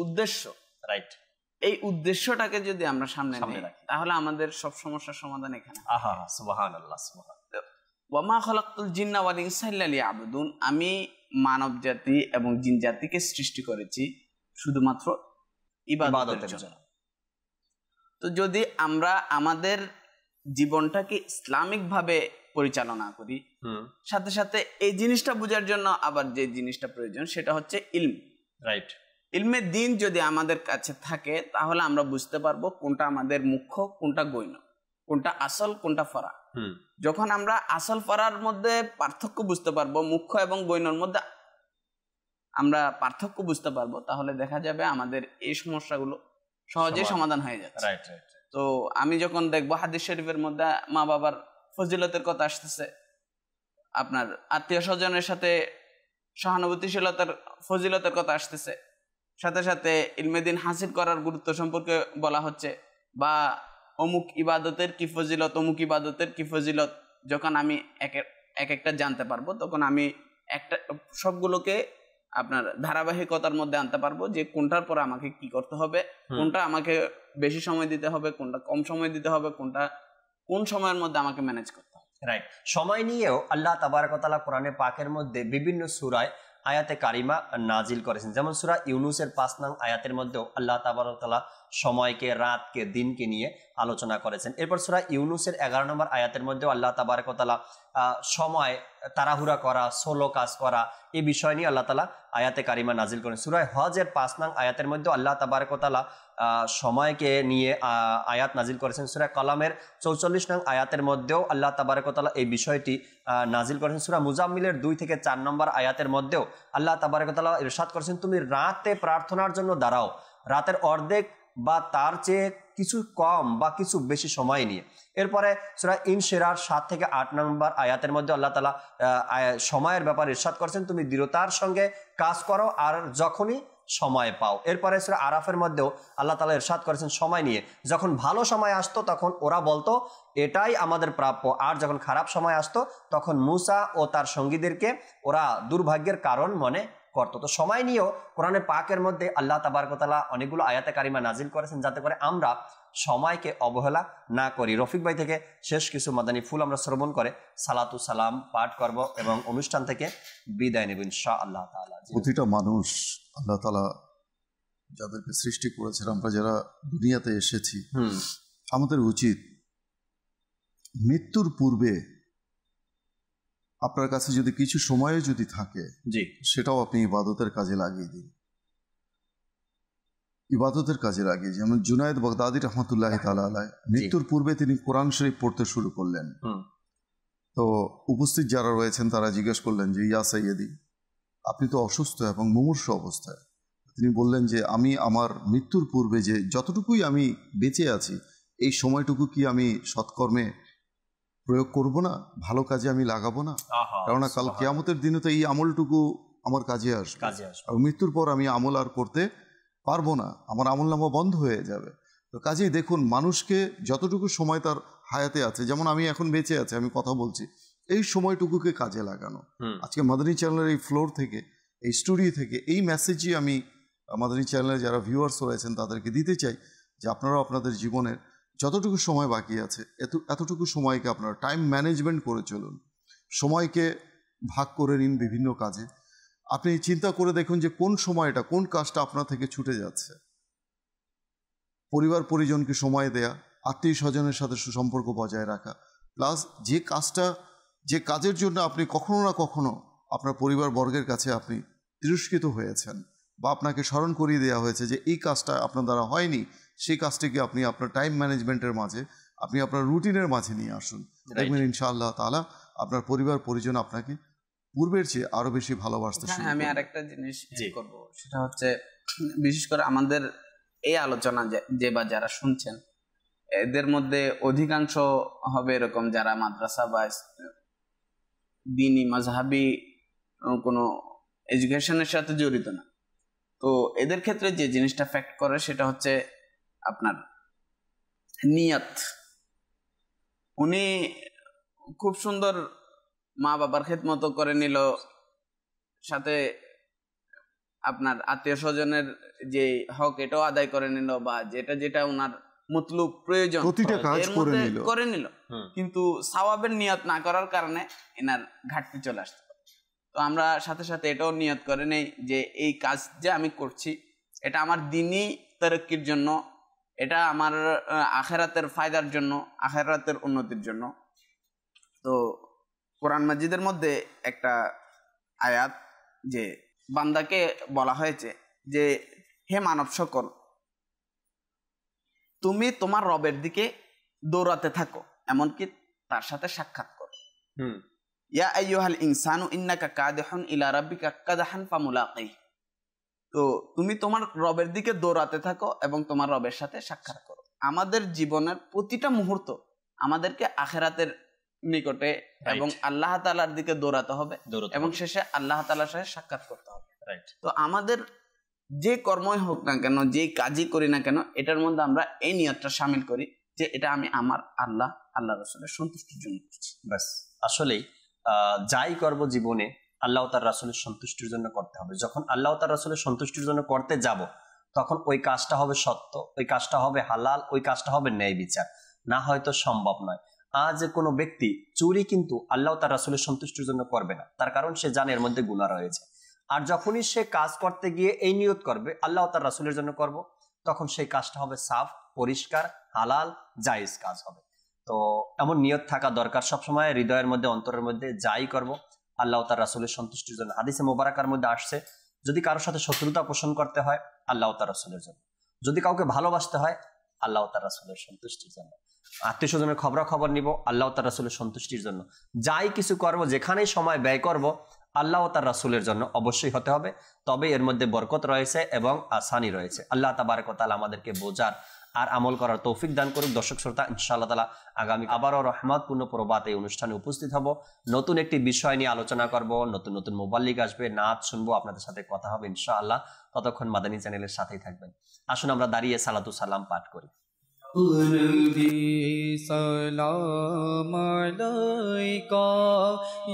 উদ্দেশ্য, রাইট, এই উদ্দেশ্যটাকে যদি আমরা সামনে রাখি তাহলে আমাদের সব সমস্যার সমাধান এখানে। সুবহানাল্লাহ, সুবহানাল্লাহ। ওয়ামা খালাকতুল জিন্না ওয়াল ইনসা ইল্লা লিয়াবুদুন, আমি মানব জাতি এবং জিন জাতিকে সৃষ্টি করেছি শুধুমাত্র ইবাদতের জন্য। তো যদি আমরা আমাদের জীবনটাকে ইসলামিক ভাবে পরিচালনা করি, সাথে সাথে এই জিনিসটা বোঝার জন্য আবার যে জিনিসটা প্রয়োজন সেটা হচ্ছে ইলম, রাইট। ইলমে দ্বীন যদি আমাদের কাছে থাকে তাহলে আমরা বুঝতে পারবো কোনটা আমাদের মুখ্য, কোনটা গৌণ, কোনটা আসল, কোনটা ফরা। যখন আমরা আসল ফরার মধ্যে পার্থক্য বুঝতে পারবো, মুখ্য এবং গৌণের মধ্যে আমরা পার্থক্য বুঝতে পারবো, তাহলে দেখা যাবে আমাদের এই সমস্যাগুলো সহজেই সমাধান হয়ে যাচ্ছে। Right, right. তো আমি যখন দেখবো হাদিস শরীফের মধ্যে মা বাবার ফজিলতের কথা আসতেছে, আপনার আত্মীয় স্বজনের সাথে সহানুভূতিশীলতার ফজিলতের কথা আসতেছে, সাথে সাথে ইলমে দ্বীন হাসিল করার গুরুত্ব সম্পর্কে বলা হচ্ছে, বা অমুক ইবাদতের কি ফজিলত, অমুক ইবাদতের কি ফজিলত, যখন আমি এক একটা জানতে পারবো তখন আমি একটা সবগুলোকে আপনার ধারাবাহিকতার মধ্যে আনতে পারবো যে কোনটার পর আমাকে কি করতে হবে, কোনটা আমাকে বেশি সময় দিতে হবে, কোনটা কম সময় দিতে হবে, কোনটা কোন সময়ের মধ্যে আমাকে ম্যানেজ করতে হবে। রাইট। সময় নিয়েও আল্লাহ তাবারক ওয়া তাআলা কোরআনে পাকের মধ্যে বিভিন্ন সূরায় আয়াতে কারিমা নাজিল করেছেন। যেমন সূরা ইউনূসের ৫ নং আয়াতের মধ্যেও আল্লাহ তাবারক ওয়া তাআলা সময়কে, রাতকে, দিনকে নিয়ে আলোচনা করেছেন। এরপর সূরা ইউনূসের ১১ নম্বর আয়াতের মধ্যেও আল্লাহ তাবারক ওয়া তাআলা সময়, তাড়াহুড়া করা, সোলো কাজ করা, এই বিষয় নিয়ে আল্লাহ তাআলা আয়াতে কারিমা নাজিল করেন। সূরা হজের ৫ নং আয়াতের মধ্যেও আল্লাহ তাবারক ওয়া তাআলা সময়কে নিয়ে আয়াত নাজিল করেছেন। সূরা কলামের ৪৪ নং আয়াতের মধ্যেও আল্লাহ তাবারক ওয়া তাআলা এই বিষয়টি নাজিল করেছেন। সূরা মুজাম্মিলের ২ থেকে ৪ নম্বর আয়াতের মধ্যেও আল্লাহ তাবারক ওয়া তাআলা ইরশাদ করেছেন, তুমি রাতে প্রার্থনার জন্য দাঁড়াও, রাতের অর্ধেক বা তার চেয়ে কিছু কম বা কিছু বেশি সময় নিয়ে। এরপরে সূরা ইনশিরার ৭ থেকে ৮ নম্বর আয়াতের মধ্যে আল্লাহ তাআলা সময়ের ব্যাপারে ইরশাদ করেছেন, তুমি দৃঢ়তার সঙ্গে কাজ করো আর যখনই সময় পাও। এরপরে সূরা আরাফের মধ্যেও আল্লাহ তাআলা ইরশাদ করেছেন সময় নিয়ে, যখন ভালো সময় আসতো তখন ওরা বলতো এটাই আমাদের প্রাপ্য, আর যখন খারাপ সময় আসতো তখন মূসা ও তার সঙ্গীদেরকে ওরা দুর্ভাগ্যের কারণ মনে করতো। তো সময় নিয়েও কোরআনে পাকের মধ্যে আল্লাহ তাবারক ওয়া তাআলা অনেকগুলো আয়াতে কারিমা নাজিল করেছেন যাতে করে আমরা সময়কে অবহেলা না করি। রফিক ভাই থেকে শেষ কিছু মাদানী ফুল আমরা শ্রবণ করে সালাতু সালাম পাঠ করব এবং অনুষ্ঠান থেকে বিদায় নেব ইনশাআল্লাহ তাআলা। প্রতিটা মানুষ আল্লাহ তাআলা যাদেরকে সৃষ্টি করেছেন, আমরা যারা দুনিয়াতে এসেছি, আমাদের উচিত মৃত্যুর পূর্বে আপনার কাছে যদি কিছু সময় যদি থাকে, সেটাও আপনি ইবাদতের কাজে লাগিয়ে দিন, ইবাদতের কাজে লাগিয়ে। যেমন জুনায়েদ বাগদাদি রহমতুল্লাহ তাআলা আলাইহি মৃত্যুর পূর্বে তিনি কোরআন শরীফ পড়তে শুরু করলেন। তো উপস্থিত যারা রয়েছেন তারা জিজ্ঞেস করলেন যে ইয়া সাইয়্যিদি, আপনি তো অসুস্থ এবং মুমূর্ষ অবস্থায়। তিনি বললেন যে আমি আমার মৃত্যুর পূর্বে যে যতটুকুই আমি বেঁচে আছি এই সময়টুকু কি আমি সৎকর্মে প্রয়োগ করব না, ভালো কাজে আমি লাগাবো না? কেননা কাল কিয়ামতের দিনে তো এই আমলটুকু আমার কাজে আসবে, আর মৃত্যুর পর আমি আমল আর করতে পারবো না, আমার আমলনামা বন্ধ হয়ে যাবে। তো কাজেই দেখুন, মানুষকে যতটুকু সময় তার হায়াতে আছে, যেমন আমি এখন বেঁচে আছি, আমি কথা বলছি, এই সময়টুকুকে কাজে লাগানো। আজকে মাদানী চ্যানেলের এই ফ্লোর থেকে এই স্টুডিও থেকে এই মেসেজই আমি মাদানী চ্যানেলে যারা ভিউয়ার্স রয়েছেন তাদেরকে দিতে চাই যে আপনারাও আপনাদের জীবনের যতটুকু সময় বাকি আছে এতটুকু সময়কে আপনারা টাইম ম্যানেজমেন্ট করে চলুন, সময়কে ভাগ করে নিন বিভিন্ন কাজে। আপনি চিন্তা করে দেখুন যে কোন সময়টা, কোন কাজটা আপনার থেকে ছুটে যাচ্ছে। পরিবার পরিজনকে সময় দেয়া, আত্মীয় স্বজনের সাথে সুসম্পর্ক বজায় রাখা, প্লাস যে কাজের জন্য আপনি কখনো না কখনো আপনার পরিবার বর্গের কাছে আপনি তিরস্কৃত হয়েছেন বা আপনাকে স্মরণ করিয়ে দেওয়া হয়েছে যে এই কাজটা আপনার দ্বারা হয়নি, সেই কাজটিকে আপনি আপনার টাইম ম্যানেজমেন্টের মাঝে, আপনি আপনার রুটিনের মাঝে নিয়ে আসুন। দেখবেন ইনশাআল্লাহ তাআলা আপনার পরিবার পরিজন আপনাকে পূর্বের চেয়ে আরো বেশি ভালোবাসতে শুরু করবে। আমি আরেকটা জিনিস করব, সেটা হচ্ছে বিশেষ করে আমাদের এই আলোচনা যে বা যারা শুনছেন এদের মধ্যে অধিকাংশ হবে এরকম যারা মাদ্রাসা বা দ্বীনি মাযহাবী কোনো এডুকেশনের সাথে জড়িত না। তো এদের ক্ষেত্রে যে জিনিসটা ফ্যাক্ট করে সেটা হচ্ছে আপনার নিয়ত। উনি খুব সুন্দর মা বাবার খেদমত করে নিল, সাথে আপনার আত্মীয় স্বজনের যে হক এটাও আদায় করে নিল, বা যেটা ওনার মতলুব প্রয়োজন প্রতিটা কাজ করে নিল, কিন্তু সওয়াবের নিয়ত না করার কারণে এনার ঘাটতি চলে আসতে পারে। তো আমরা সাথে সাথে এটাও নিয়ত করে নেই যে এই কাজ যে আমি করছি এটা আমার দ্বীনি তারাক্কির জন্য, এটা আমার আখিরাতের ফায়দার জন্য, আখিরাতের উন্নতির জন্য। তো কোরআন মাজিদের মধ্যে একটা আয়াত যে বান্দাকে বলা হয়েছে যে হে মানব সকল, তুমি তোমার রবের দিকে দৌড়াতে থাকো, এমনকি তার সাথে সাক্ষাৎ করো। ইয়া আইয়ুহাল ইনসানু ইন্নাকা কাদিহুন ইলা রাব্বিকা কাদহান ফামুলাকিহ। তো তুমি তোমার রবের দিকে দৌড়াতে থাকো এবং তোমার রবের সাথে সাক্ষাৎ করো। আমাদের জীবনের প্রতিটা মুহূর্ত আমাদেরকে আখিরাতের নিকটে এবং আল্লাহ তাআলার দিকে দৌড়াতে হবে এবং শেষে আল্লাহ তাআলার সাথে সাক্ষাৎ করতে হবে। তো আমাদের যে কর্মই হোক না কেন, যে কাজই করি না কেন, এটার মধ্যে আমরা এই নিয়তটা শামিল করি যে এটা আমি আমার আল্লাহ রাসূলের সন্তুষ্টির জন্য করছি। ব্যাস, আসলেই যাই করব জীবনে আল্লাহ তার রাসূলের সন্তুষ্টির জন্য করতে হবে। যখন আল্লাহ তার রাসূলের সন্তুষ্টির জন্য করতে যাব তখন ওই কাজটা হবে সত্য, ওই কাজটা হবে হালাল, ওই কাজটা হবে ন্যায় বিচার, না হয়তো সম্ভব নয়। আজ কোনো ব্যক্তি চুরি কিন্তু আল্লাহ তার রাসূলের সন্তুষ্টির জন্য করবে না, তার কারণ সে জানে এর মধ্যে গুনাহ রয়েছে। আর যখনই সে কাজ করতে গিয়ে এই নিয়ত করবে আল্লাহ তার রাসূলের জন্য করব, তখন সেই কাজটা হবে সাফ, পরিষ্কার, হালাল, জায়েজ কাজ হবে। তো এমন নিয়ত থাকা দরকার সবসময় হৃদয়ের মধ্যে, অন্তরের মধ্যে, যাই করব আল্লাহ তার রাসূলের সন্তুষ্টির জন্য। হাদিসে মোবারকার মধ্যে আসছে যদি কারোর সাথে শত্রুতা পোষণ করতে হয় আল্লাহ তার রাসূলের জন্য, যদি কাউকে ভালোবাসতে হয় আল্লাহ তার রাসূলের সন্তুষ্টির জন্য, আত্মীয় স্বজনের খবরাখবর নিব আল্লাহ তার রাসূলের সন্তুষ্টির জন্য, যাই কিছু করব, যেখানেই সময় ব্যয় করব আল্লাহ তার রাসূলের জন্য অবশ্যই হতে হবে। তবে এর মধ্যে বরকত রয়েছে এবং আসানি রয়েছে। আল্লাহ তাবারক ওয়া তাআলা আমাদেরকে বোঝার আর আমল করার তৌফিক দান করুক। দর্শক শ্রোতা, ইনশাআল্লাহ তাআলা আগামী আবারও রহমতপূর্ণ প্রভাত এই অনুষ্ঠানে উপস্থিত হব, নতুন একটি বিষয় নিয়ে আলোচনা করব, নতুন নতুন মুবাল্লিগ আসবে, নাত শুনবো, আপনাদের সাথে কথা হবে ইনশাআল্লাহ। ততক্ষণ মাদানী চ্যানেলের সাথেই থাকবেন। আসুন আমরা দাঁড়িয়ে সালাতু সালাম পাঠ করি। সালাম আলাইকা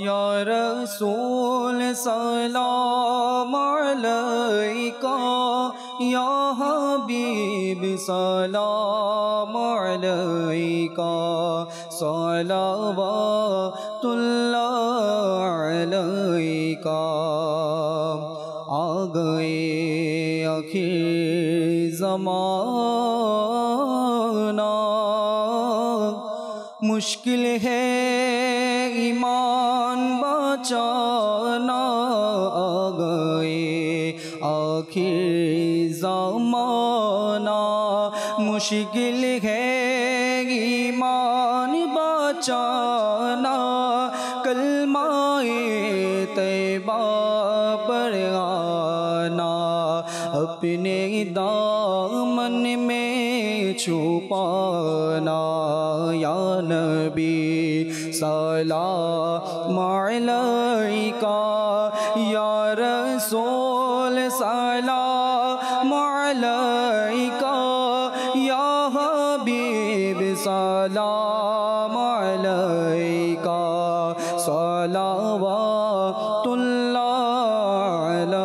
ইয়া রাসূল, সালাম আলাইকা ইয়া হাবিব, সালাম আলাইকা সালাওয়াতুল্লাহ আলাইকা। आ गए आखिर ज़माना, मुश्किल है ईमान बचाना। आ गए आखिर ज़माना, मुश्किल है ईमान बचाना। कलमाए तैबा पर आना, अपने दामन में छुपाना। या नबी सलाम अलैका, या रसूल सलाम अलैका, या हबीब सलाम अलैका, सलावतुल्लाह अलैका।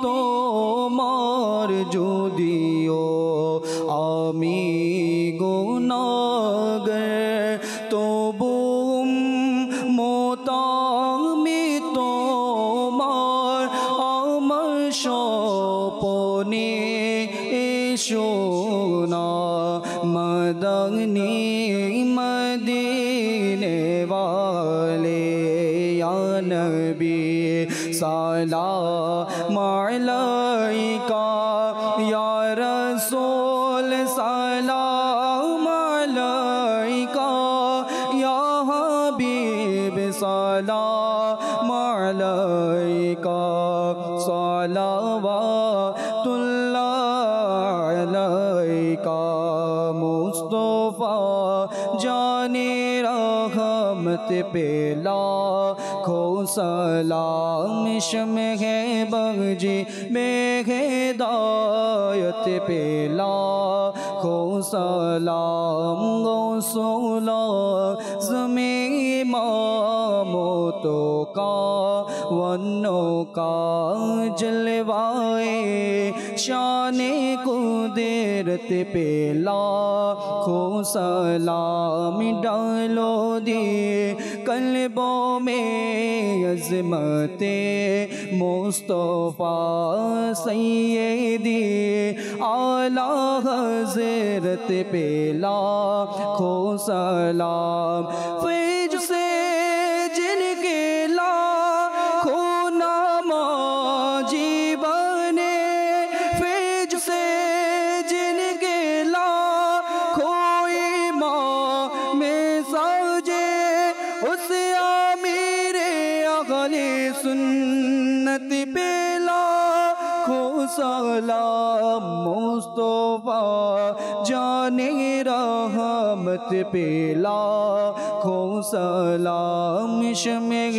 তোমার যদিও আমি গুনাহগার তবু মোতামি তোমার আমার স্বপনে এসো না মদনী মদিনে वाले या नबी सलाम अलैका या रसूल सलाम अलैका या हबीब सलाम अलैका सलावतुल्लाह अलैका मुस्तफा जाने रहमत पेला खो सलाम शम्ह बगजी में हिदायत पेला खो सलाम गौसोला ज़मे इमामतो का वन्नो का जलवाए शाने कुदरत पेला खो सलाम डालो दिए कल्बों में अज़मते मुस्तफ़ा सैयदी आला हज़रत पेला खो सलाम फैज से जिनके लाखों नामाजी बने फैज से जिनके लाखों इमाम में सजे उस आमीरे अगले सुन्नत पेला खो सलाम मुस्तफा जाने रहमत पेला खो सलाम शम्ह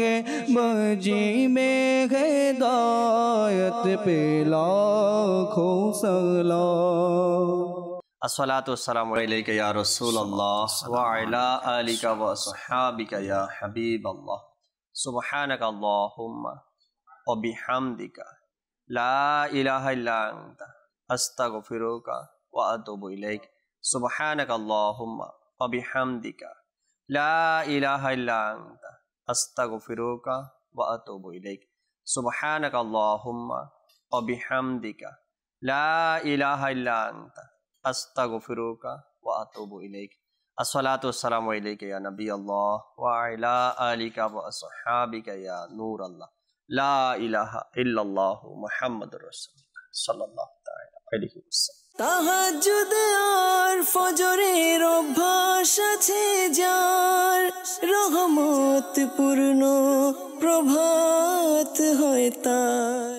बजी में हिदायत पेला खो सलाम अस्सलातु वस्सलामु अलैका या रसूलल्लाह व अला आलिका व अस्हाबिका या हबीबल्लाह सुब्हानका अल्लाहुम्मा व बिहम्दिका ला इलाहा इल्ला अंता अस्तगफिरुका व अतूबु इलैक सुब्हानका अल्लाहुम्मा व बिहम्दिका ला इलाहा इल्ला अंता अस्तगफिरुका व अतूबु इलैक सुब्हानका अल्लाहुम्मा व बिहम्दिका ला इलाहा इल्ला अंता अस्तगफिरुका व अतूबु इलैक अस्सलातु वस्सलामु अलैका या नबी अल्लाह व अला आलिका व अस्हाबिका या नूर अल्लाह ला इलाहा इल्लल्लाह मुहम्मदुर रसूलुल्लाह सल्लल्लाहु ताआला अलैहि वसल्लम তাহাজ্জুদ আর ফজরের অভ্যাস আছে যার রহমত পূর্ণ প্রভাত হয় তার